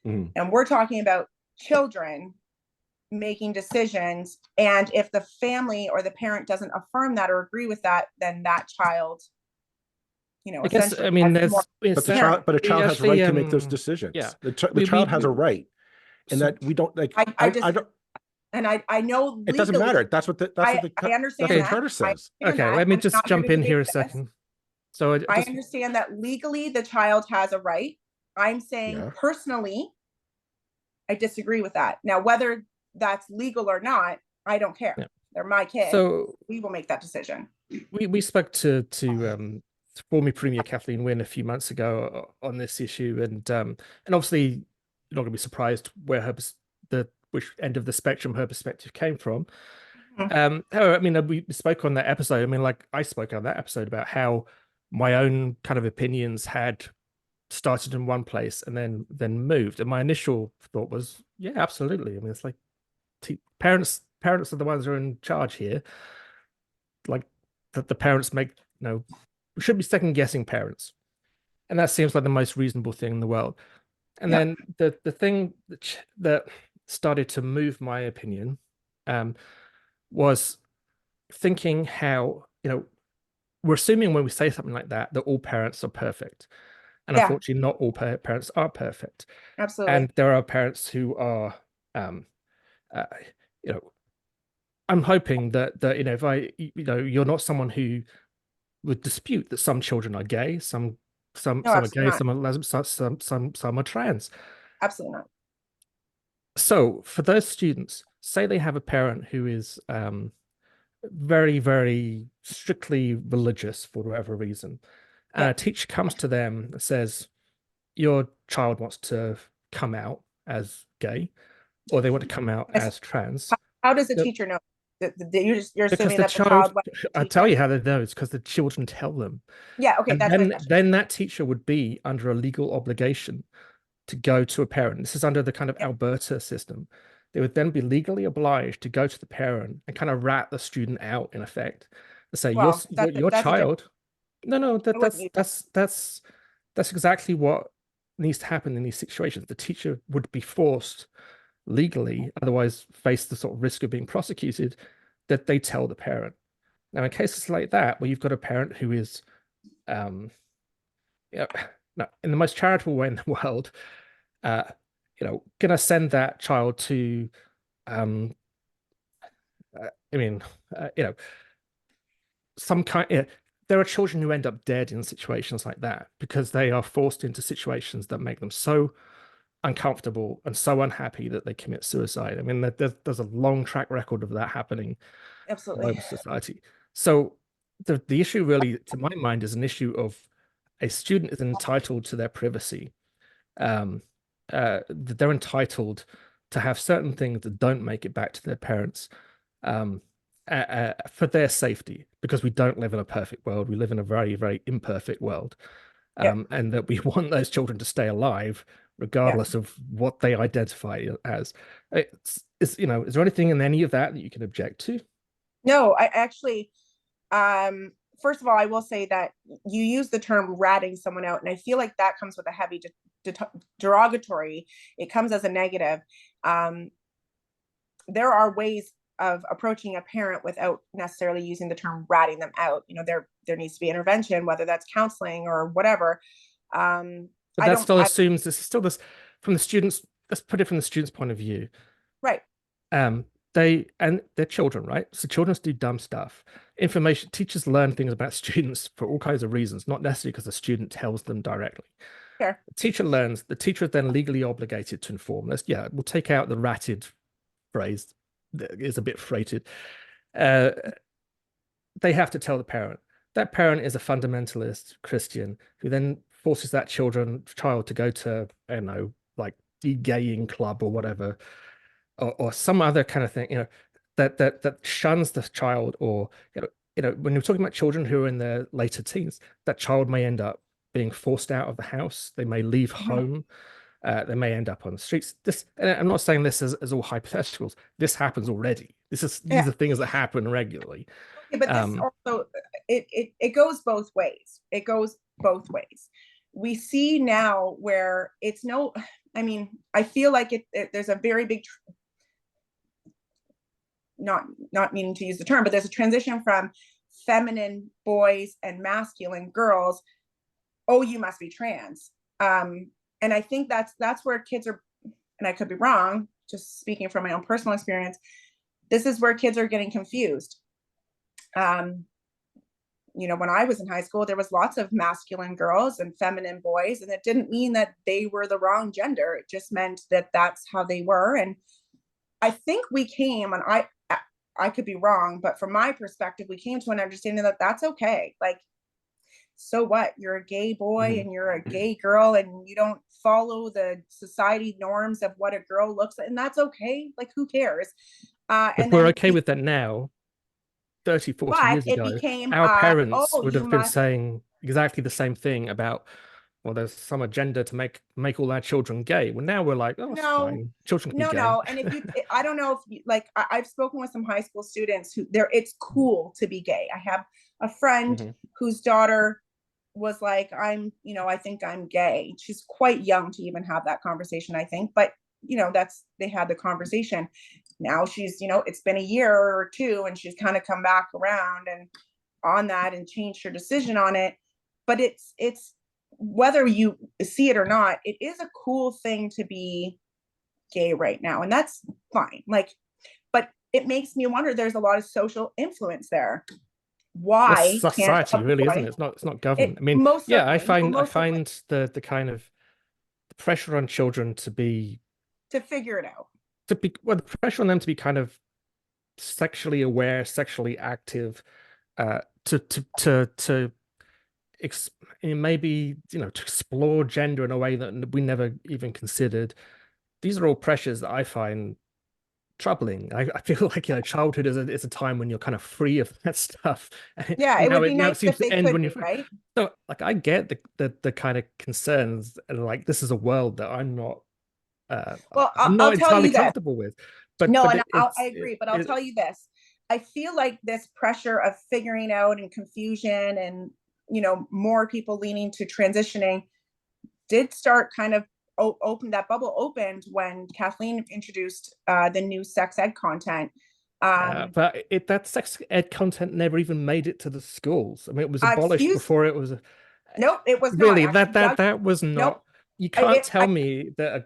Mm-hmm. And we're talking about children making decisions, and if the family or the parent doesn't affirm that or agree with that, then that child, I guess, I mean, there's but a child has a right to make those decisions. Yeah, the child has a right, and that we don't like. I don't. And I know legally, it doesn't matter. That's what I understand that's what the charter says. Okay, let me just jump in here a second. So I understand that legally the child has a right. I'm saying personally, I disagree with that. Now, whether that's legal or not, I don't care. Yeah. They're my kids. So we will make that decision. We spoke to former Premier Kathleen Wynne a few months ago on this issue, and obviously you're not going to be surprised where which end of the spectrum her perspective came from. Mm-hmm. However, I mean, we spoke on that episode. I mean, like I spoke on that episode about how my own kind of opinions had started in one place and then moved. And my initial thought was, yeah, absolutely. I mean, it's like parents are the ones who are in charge here. Like that the parents make, we should be second guessing parents. And that seems like the most reasonable thing in the world. And then the thing that started to move my opinion was thinking how, we're assuming when we say something like that all parents are perfect. And unfortunately, not all parents are perfect. Absolutely. And there are parents who are, I'm hoping that if you're not someone who would dispute that some children are gay, some are gay, some are lesbian, some are trans. Absolutely not. So for those students, say they have a parent who is very, very strictly religious for whatever reason, and a teacher comes to them and says, your child wants to come out as gay, or they want to come out as trans. How does the teacher know? You're assuming that the child. I'll tell you how they know. It's because the children tell them. Yeah. Okay. And then that teacher would be under a legal obligation to go to a parent. This is under the kind of Alberta system. They would then be legally obliged to go to the parent and kind of rat the student out, in effect, and say, your child. No, that's exactly what needs to happen in these situations. The teacher would be forced legally, otherwise face the sort of risk of being prosecuted, that they tell the parent. Now, in cases like that, where you've got a parent who is, in the most charitable way in the world, gonna send that child to, some kind. There are children who end up dead in situations like that because they are forced into situations that make them so uncomfortable and so unhappy that they commit suicide. I mean, there's a long track record of that happening. Absolutely. In society. So the issue really, to my mind, is an issue of a student is entitled to their privacy. They're entitled to have certain things that don't make it back to their parents for their safety, because we don't live in a perfect world. We live in a very, very imperfect world. Yeah. and that we want those children to stay alive regardless of what they identify as. Is there anything in any of that you can object to? No, I actually, first of all, I will say that you use the term ratting someone out, and I feel like that comes with a heavy derogatory. It comes as a negative. There are ways of approaching a parent without necessarily using the term ratting them out. There needs to be intervention, whether that's counseling or whatever. But that still assumes this is still this from the students. Let's put it from the students' point of view. Right. They're children, right? So children do dumb stuff. Teachers learn things about students for all kinds of reasons, not necessarily because the student tells them directly. Sure. The teacher learns, the teacher is then legally obligated to inform. We'll take out the ratted phrase that is a bit freighted. They have to tell the parent. That parent is a fundamentalist Christian who then forces that child to go to, I don't know, like de-gaying club or whatever, or some other kind of thing, that shuns the child, or when you're talking about children who are in their later teens, that child may end up being forced out of the house. They may leave home. They may end up on the streets. And I'm not saying this as all hypotheticals. This happens already. These are things that happen regularly. Okay, but this also it goes both ways. It goes both ways. We see now where it's I feel like there's a very big not meaning to use the term, but there's a transition from feminine boys and masculine girls. Oh, you must be trans. And I think that's where kids are, and I could be wrong, just speaking from my own personal experience, this is where kids are getting confused. When I was in high school, there was lots of masculine girls and feminine boys, and it didn't mean that they were the wrong gender. It just meant that that's how they were. And I think we came, and I could be wrong, but from my perspective, we came to an understanding that that's okay. Like, so what? You're a gay boy and you're a gay girl, and you don't follow the society norms of what a girl looks like, and that's okay. Like, who cares? And we're okay with that now. 30, 40 years ago, our parents would have been saying exactly the same thing about, well, there's some agenda to make all our children gay. Well, now we're like, oh, it's fine. Children can be gay. No. And I don't know if I've spoken with some high school students who it's cool to be gay. I have a friend whose daughter was like, I think I'm gay. She's quite young to even have that conversation, I think, but they had the conversation. Now she's, it's been a year or two, and she's kind of come back around and on that and changed her decision on it. But it's whether you see it or not, it is a cool thing to be gay right now, and that's fine. But it makes me wonder, there's a lot of social influence there. Why it's society, really, isn't it? It's not government. I find the kind of pressure on children to figure it out, the pressure on them to be kind of sexually aware, sexually active, to explore gender in a way that we never even considered. These are all pressures that I find troubling. I feel like childhood is a time when you're kind of free of that stuff. It would be nice if they could be, right? So I get the kind of concerns, and this is a world that I'm not I'm not entirely comfortable with. But I agree, but I'll tell you this. I feel like this pressure of figuring out and confusion and more people leaning to transitioning did start kind of that bubble opened when Kathleen introduced the new sex ed content. But that sex ed content never even made it to the schools. I mean, it was abolished before it was. Nope, it was really not. That was not. Nope. You can't tell me that a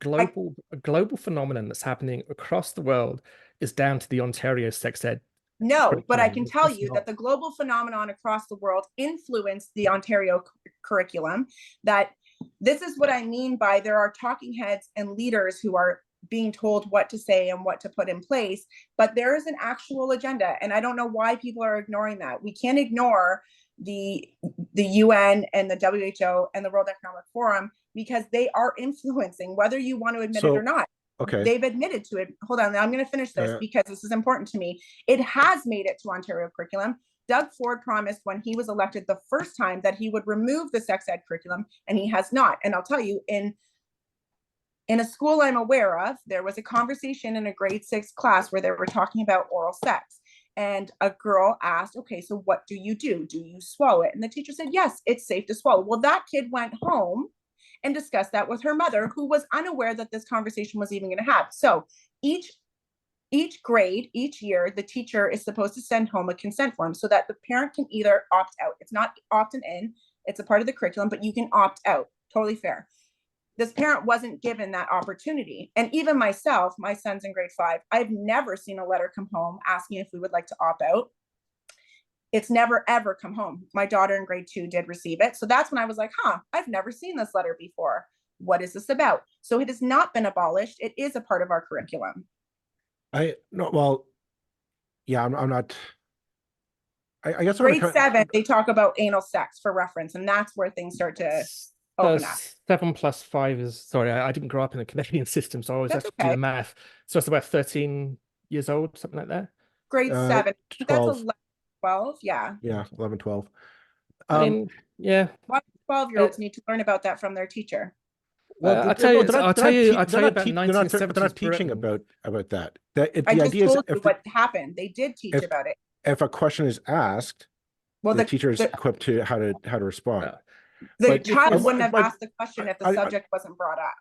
global phenomenon that's happening across the world is down to the Ontario sex ed. No, but I can tell you that the global phenomenon across the world influenced the Ontario curriculum. That this is what I mean by there are talking heads and leaders who are being told what to say and what to put in place, but there is an actual agenda, and I don't know why people are ignoring that. We can't ignore the UN and the WHO and the World Economic Forum, because they are influencing, whether you want to admit it or not. Okay. They've admitted to it. Hold on, I'm going to finish this because this is important to me. It has made it to Ontario curriculum. Doug Ford promised when he was elected the first time that he would remove the sex ed curriculum, and he has not. And I'll tell you, in a school I'm aware of, there was a conversation in a grade 6 class where they were talking about oral sex. And a girl asked, okay, so what do you do? Do you swallow it? And the teacher said, yes, it's safe to swallow. Well, that kid went home and discussed that with her mother, who was unaware that this conversation was even going to happen. So each grade, each year, the teacher is supposed to send home a consent form so that the parent can either opt out. It's not opting in, it's a part of the curriculum, but you can opt out. Totally fair. This parent wasn't given that opportunity. And even myself, my son's in grade 5, I've never seen a letter come home asking if we would like to opt out. It's never, ever come home. My daughter in grade 2 did receive it. So that's when I was like, I've never seen this letter before. What is this about? So it has not been abolished. It is a part of our curriculum. I'm not. I guess grade 7, they talk about anal sex for reference, and that's where things start to open up. 7 plus 5 is, sorry, I didn't grow up in a Canadian system, so I always have to do the math. So it's about 13 years old, something like that. Grade 7, 12. that's 11, 12, yeah. Yeah, 11, 12. I mean, yeah. 12-year-olds need to learn about that from their teacher. Well, I'll tell you about 1970s. They're not teaching about that. The idea is what happened. They did teach about it. If a question is asked, well, the teacher is equipped to how to respond. The child wouldn't have asked the question if the subject wasn't brought up.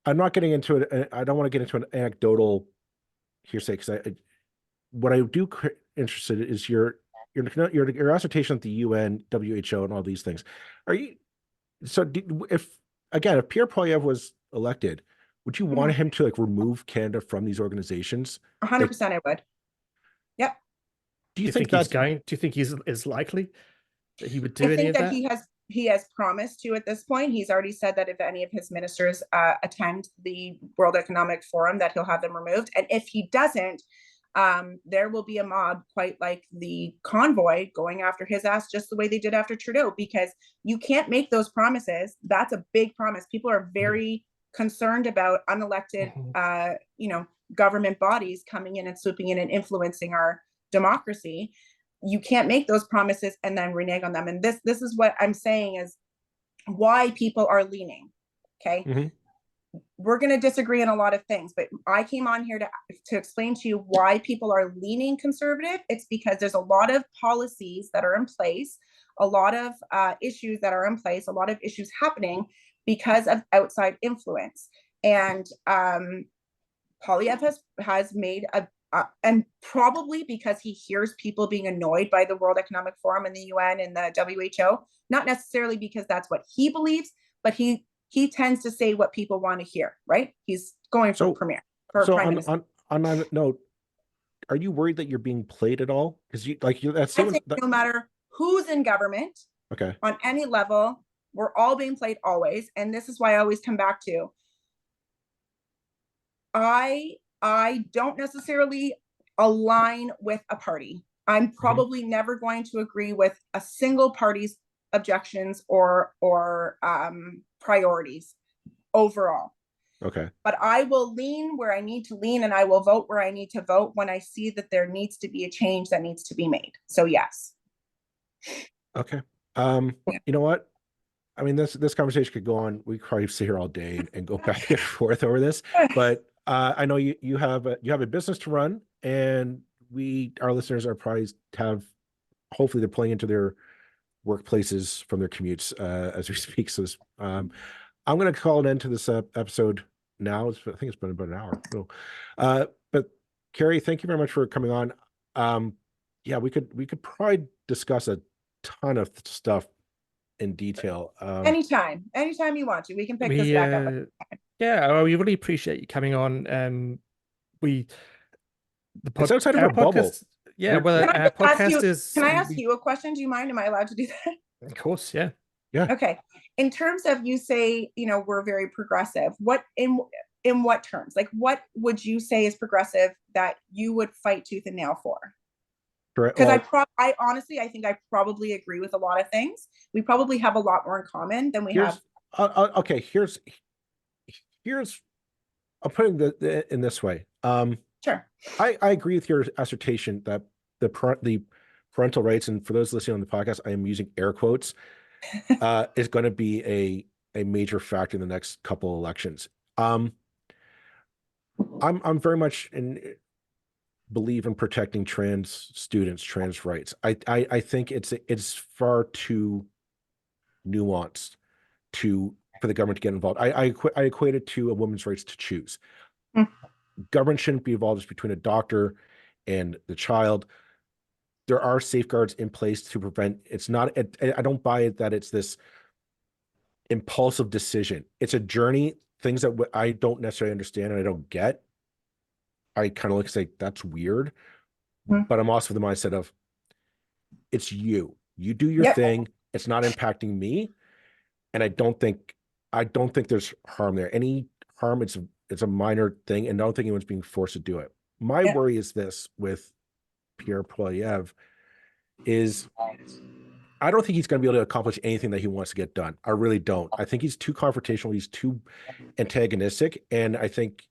I'm not getting into it. I don't want to get into an anecdotal hearsay, because what I do interested is your assertion at the UN, WHO, and all these things. If Pierre Poilievre was elected, would you want him to remove Canada from these organizations? 100% I would. Yep. Do you think he's going? Do you think is likely that he would do any of that? I think that he has promised to at this point. He's already said that if any of his ministers attend the World Economic Forum, that he'll have them removed. And if he doesn't, there will be a mob, quite like the convoy, going after his ass, just the way they did after Trudeau, because you can't make those promises. That's a big promise. People are very concerned about unelected, government bodies coming in and swooping in and influencing our democracy. You can't make those promises and then renege on them. And this is what I'm saying is why people are leaning. Okay. Mm-hmm. We're going to disagree on a lot of things, but I came on here to explain to you why people are leaning conservative. It's because there's a lot of policies that are in place, a lot of issues that are in place, a lot of issues happening because of outside influence. And Poilievre has made and probably because he hears people being annoyed by the World Economic Forum and the UN and the WHO, not necessarily because that's what he believes, but he tends to say what people want to hear, right? He's going for prime minister. On that note, are you worried that you're being played at all? Because no matter who's in government, okay, on any level, we're all being played always. And this is why I always come back to, I don't necessarily align with a party. I'm probably never going to agree with a single party's objections or priorities overall. Okay. But I will lean where I need to lean, and I will vote where I need to vote when I see that there needs to be a change that needs to be made. So yes. Okay. You know what? I mean, this conversation could go on. We could probably sit here all day and go back and forth over this, but I know you have a business to run, and our listeners are probably hopefully they're playing into their workplaces from their commutes as we speak. So I'm going to call an end to this episode now. I think it's been about an hour. So, but Kerri, thank you very much for coming on. Yeah, we could probably discuss a ton of stuff in detail. Anytime you want to, we can pick this back up. Yeah, well, we really appreciate you coming on. It's outside of our bubble. Yeah, well, our podcast is. Can I ask you a question? Do you mind? Am I allowed to do that? Of course, yeah. Yeah. Okay. In terms of, you say, we're very progressive. What in what terms? Like, what would you say is progressive that you would fight tooth and nail for? Because I honestly, I think I probably agree with a lot of things. We probably have a lot more in common than we have. Okay. Here's. I'll put it in this way. Sure. I agree with your assertion that the parental rights, and for those listening on the podcast, I am using air quotes, is going to be a major factor in the next couple elections. I'm very much believe in protecting trans students, trans rights. I think it's far too nuanced for the government to get involved. I equate it to a woman's rights to choose. Mm. Government shouldn't be involved between a doctor and the child. There are safeguards in place to prevent. It's not. I don't buy it that it's this impulsive decision. It's a journey. Things that I don't necessarily understand and I don't get. I kind of look and say that's weird, but I'm also the mindset of it's you. You do your thing. It's not impacting me, and I don't think there's harm there. Any harm, it's a minor thing, and I don't think anyone's being forced to do it. My worry is this with Pierre Poilievre is I don't think he's going to be able to accomplish anything that he wants to get done. I really don't. I think he's too confrontational. He's too antagonistic, and I think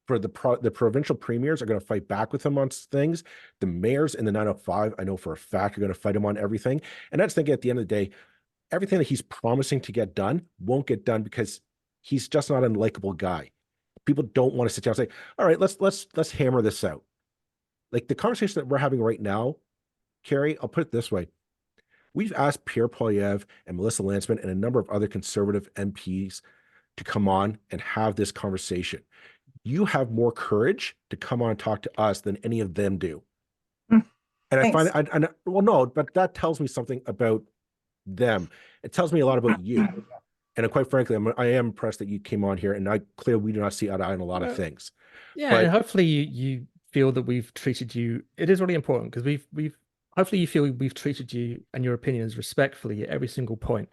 for the provincial premiers are going to fight back with him on things. The mayors in the 905, I know for a fact, are going to fight him on everything. And that's thinking at the end of the day, everything that he's promising to get done won't get done because he's just not a likable guy. People don't want to sit down and say, all right, let's hammer this out. Like the conversation that we're having right now, Kerri, I'll put it this way. We've asked Pierre Poilievre and Melissa Lantsman and a number of other conservative MPs to come on and have this conversation. You have more courage to come on and talk to us than any of them do. And thanks. I find well, no, but that tells me something about them. It tells me a lot about you. And quite frankly, I am impressed that you came on here, and clearly we do not see eye to eye on a lot of things. Yeah, but, and hopefully you feel that we've treated you. It is really important because we've hopefully you feel we've treated you and your opinions respectfully at every single point.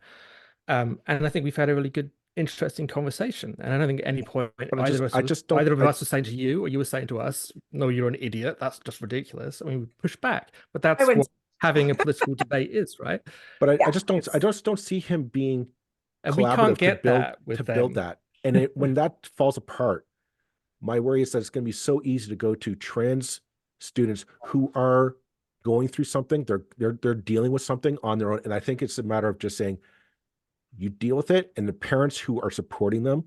And I think we've had a really good, interesting conversation. And I don't think at any point either of us were saying to you or you were saying to us, no, you're an idiot. That's just ridiculous. I mean, we push back, but that's what having a political debate is, right? But I just don't see him being and we can't get to build that. And when that falls apart, my worry is that it's going to be so easy to go to trans students who are going through something. They're dealing with something on their own. And I think it's a matter of just saying, you deal with it, and the parents who are supporting them,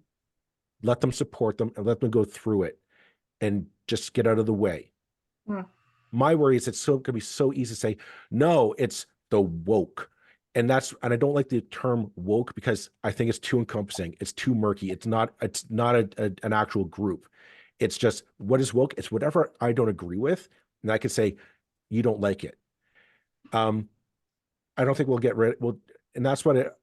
let them support them and let them go through it and just get out of the way. My worry is it's going to be so easy to say, no, it's the woke. And I don't like the term woke because I think it's too encompassing. It's too murky. It's not an actual group. It's just, what is woke? It's whatever I don't agree with. And I can say, you don't like it. I don't think we'll get rid of, and that's what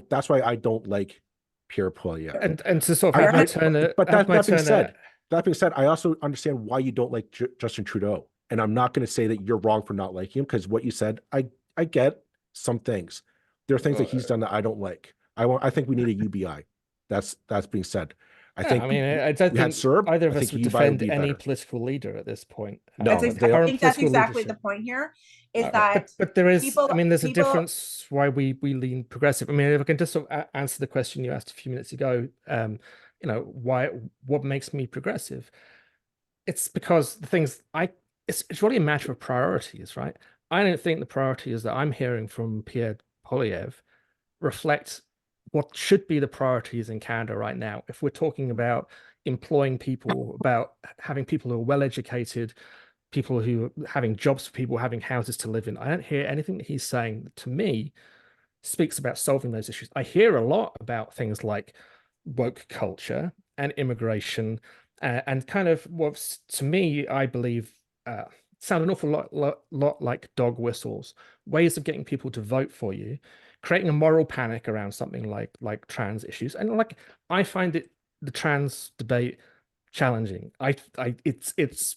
that's why I don't like Pierre Poilievre. And to sort of have my turn. But that being said, I also understand why you don't like Justin Trudeau. And I'm not going to say that you're wrong for not liking him, because what you said, I get some things. There are things that he's done that I don't like. I think we need a UBI. That's being said. I don't think either of us would defend any political leader at this point. No, I think that's exactly the point here. But there is, there's a difference why we lean progressive. I mean, if I can just sort of answer the question you asked a few minutes ago, what makes me progressive? It's because the things it's really a matter of priorities, right? I don't think the priorities that I'm hearing from Pierre Poilievre reflect what should be the priorities in Canada right now. If we're talking about employing people, about having people who are well-educated, people who are having jobs for people, having houses to live in, I don't hear anything that he's saying that, to me, speaks about solving those issues. I hear a lot about things like woke culture and immigration, and kind of what, to me, I believe, sound an awful lot like dog whistles, ways of getting people to vote for you, creating a moral panic around something like trans issues. And I find the trans debate challenging. It's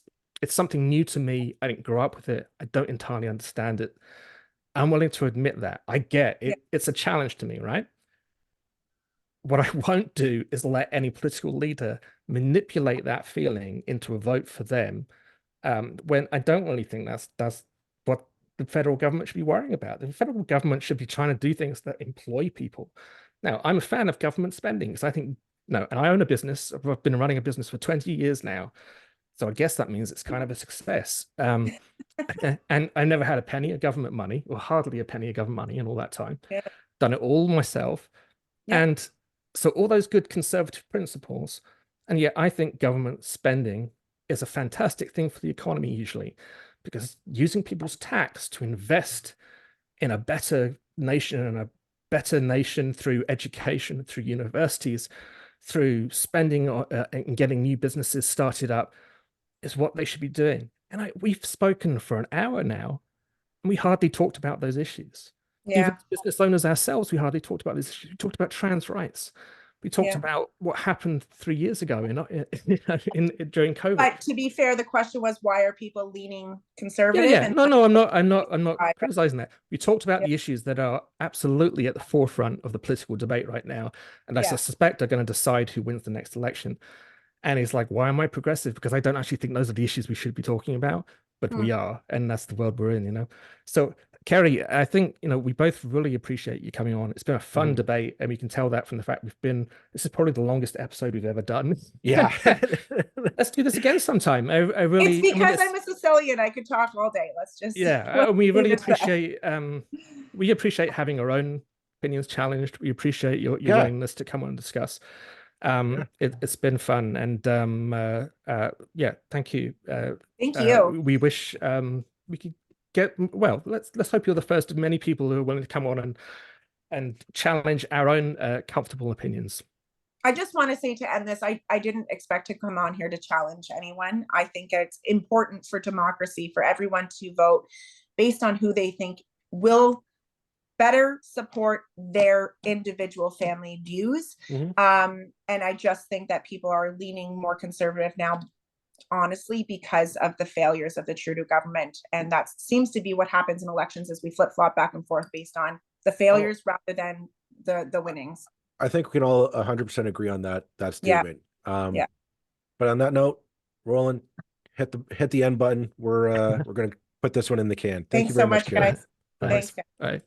something new to me. I didn't grow up with it. I don't entirely understand it. I'm willing to admit that. I get it. It's a challenge to me, right? What I won't do is let any political leader manipulate that feeling into a vote for them, when I don't really think that's what the federal government should be worrying about. The federal government should be trying to do things that employ people. Now, I'm a fan of government spending because I think, and I own a business. I've been running a business for 20 years now. So I guess that means it's kind of a success. And I never had a penny of government money, or hardly a penny of government money in all that time. Yeah. Done it all myself. Yeah. And so all those good conservative principles. And yet I think government spending is a fantastic thing for the economy usually, because using people's tax to invest in a better nation and a better nation through education, through universities, through spending and getting new businesses started up is what they should be doing. And we've spoken for an hour now, and we hardly talked about those issues. Even Yeah. as business owners ourselves, we hardly talked about this issue. We talked about trans rights. We talked about what happened 3 years ago during COVID. But to be fair, the question was, why are people leaning conservative? Yeah. And No, I'm not I- criticizing that. We talked about the issues that are absolutely at the forefront of the political debate right now, and I suspect are going to decide who wins the next election. And it's like, why am I progressive? Because I don't actually think those are the issues we should be talking about, but we are, and that's the world we're in, you know. So, Kerri, I think, you know, we both really appreciate you coming on. It's been a fun debate, and we can tell that from the fact this is probably the longest episode we've ever done. Yeah. Let's do this again sometime. I really, it's because I'm a Sicilian. I could talk all day. Let's just we really appreciate having our own opinions challenged. We appreciate your willingness to come on and discuss. It's been fun, and thank you. Thank you. We wish we could let's hope you're the first of many people who are willing to come on and challenge our own comfortable opinions. I just want to say, to end this, I didn't expect to come on here to challenge anyone. I think it's important for democracy for everyone to vote based on who they think will better support their individual family views. And I just think that people are leaning more conservative now, honestly, because of the failures of the Trudeau government. And that seems to be what happens in elections, is we flip-flop back and forth based on the failures rather than the winnings. I think we can all 100% agree on that statement. But on that note, Roland, hit the end button. We're going to put this one in the can. Thank you very so much, guys. Thanks. Bye. Bye.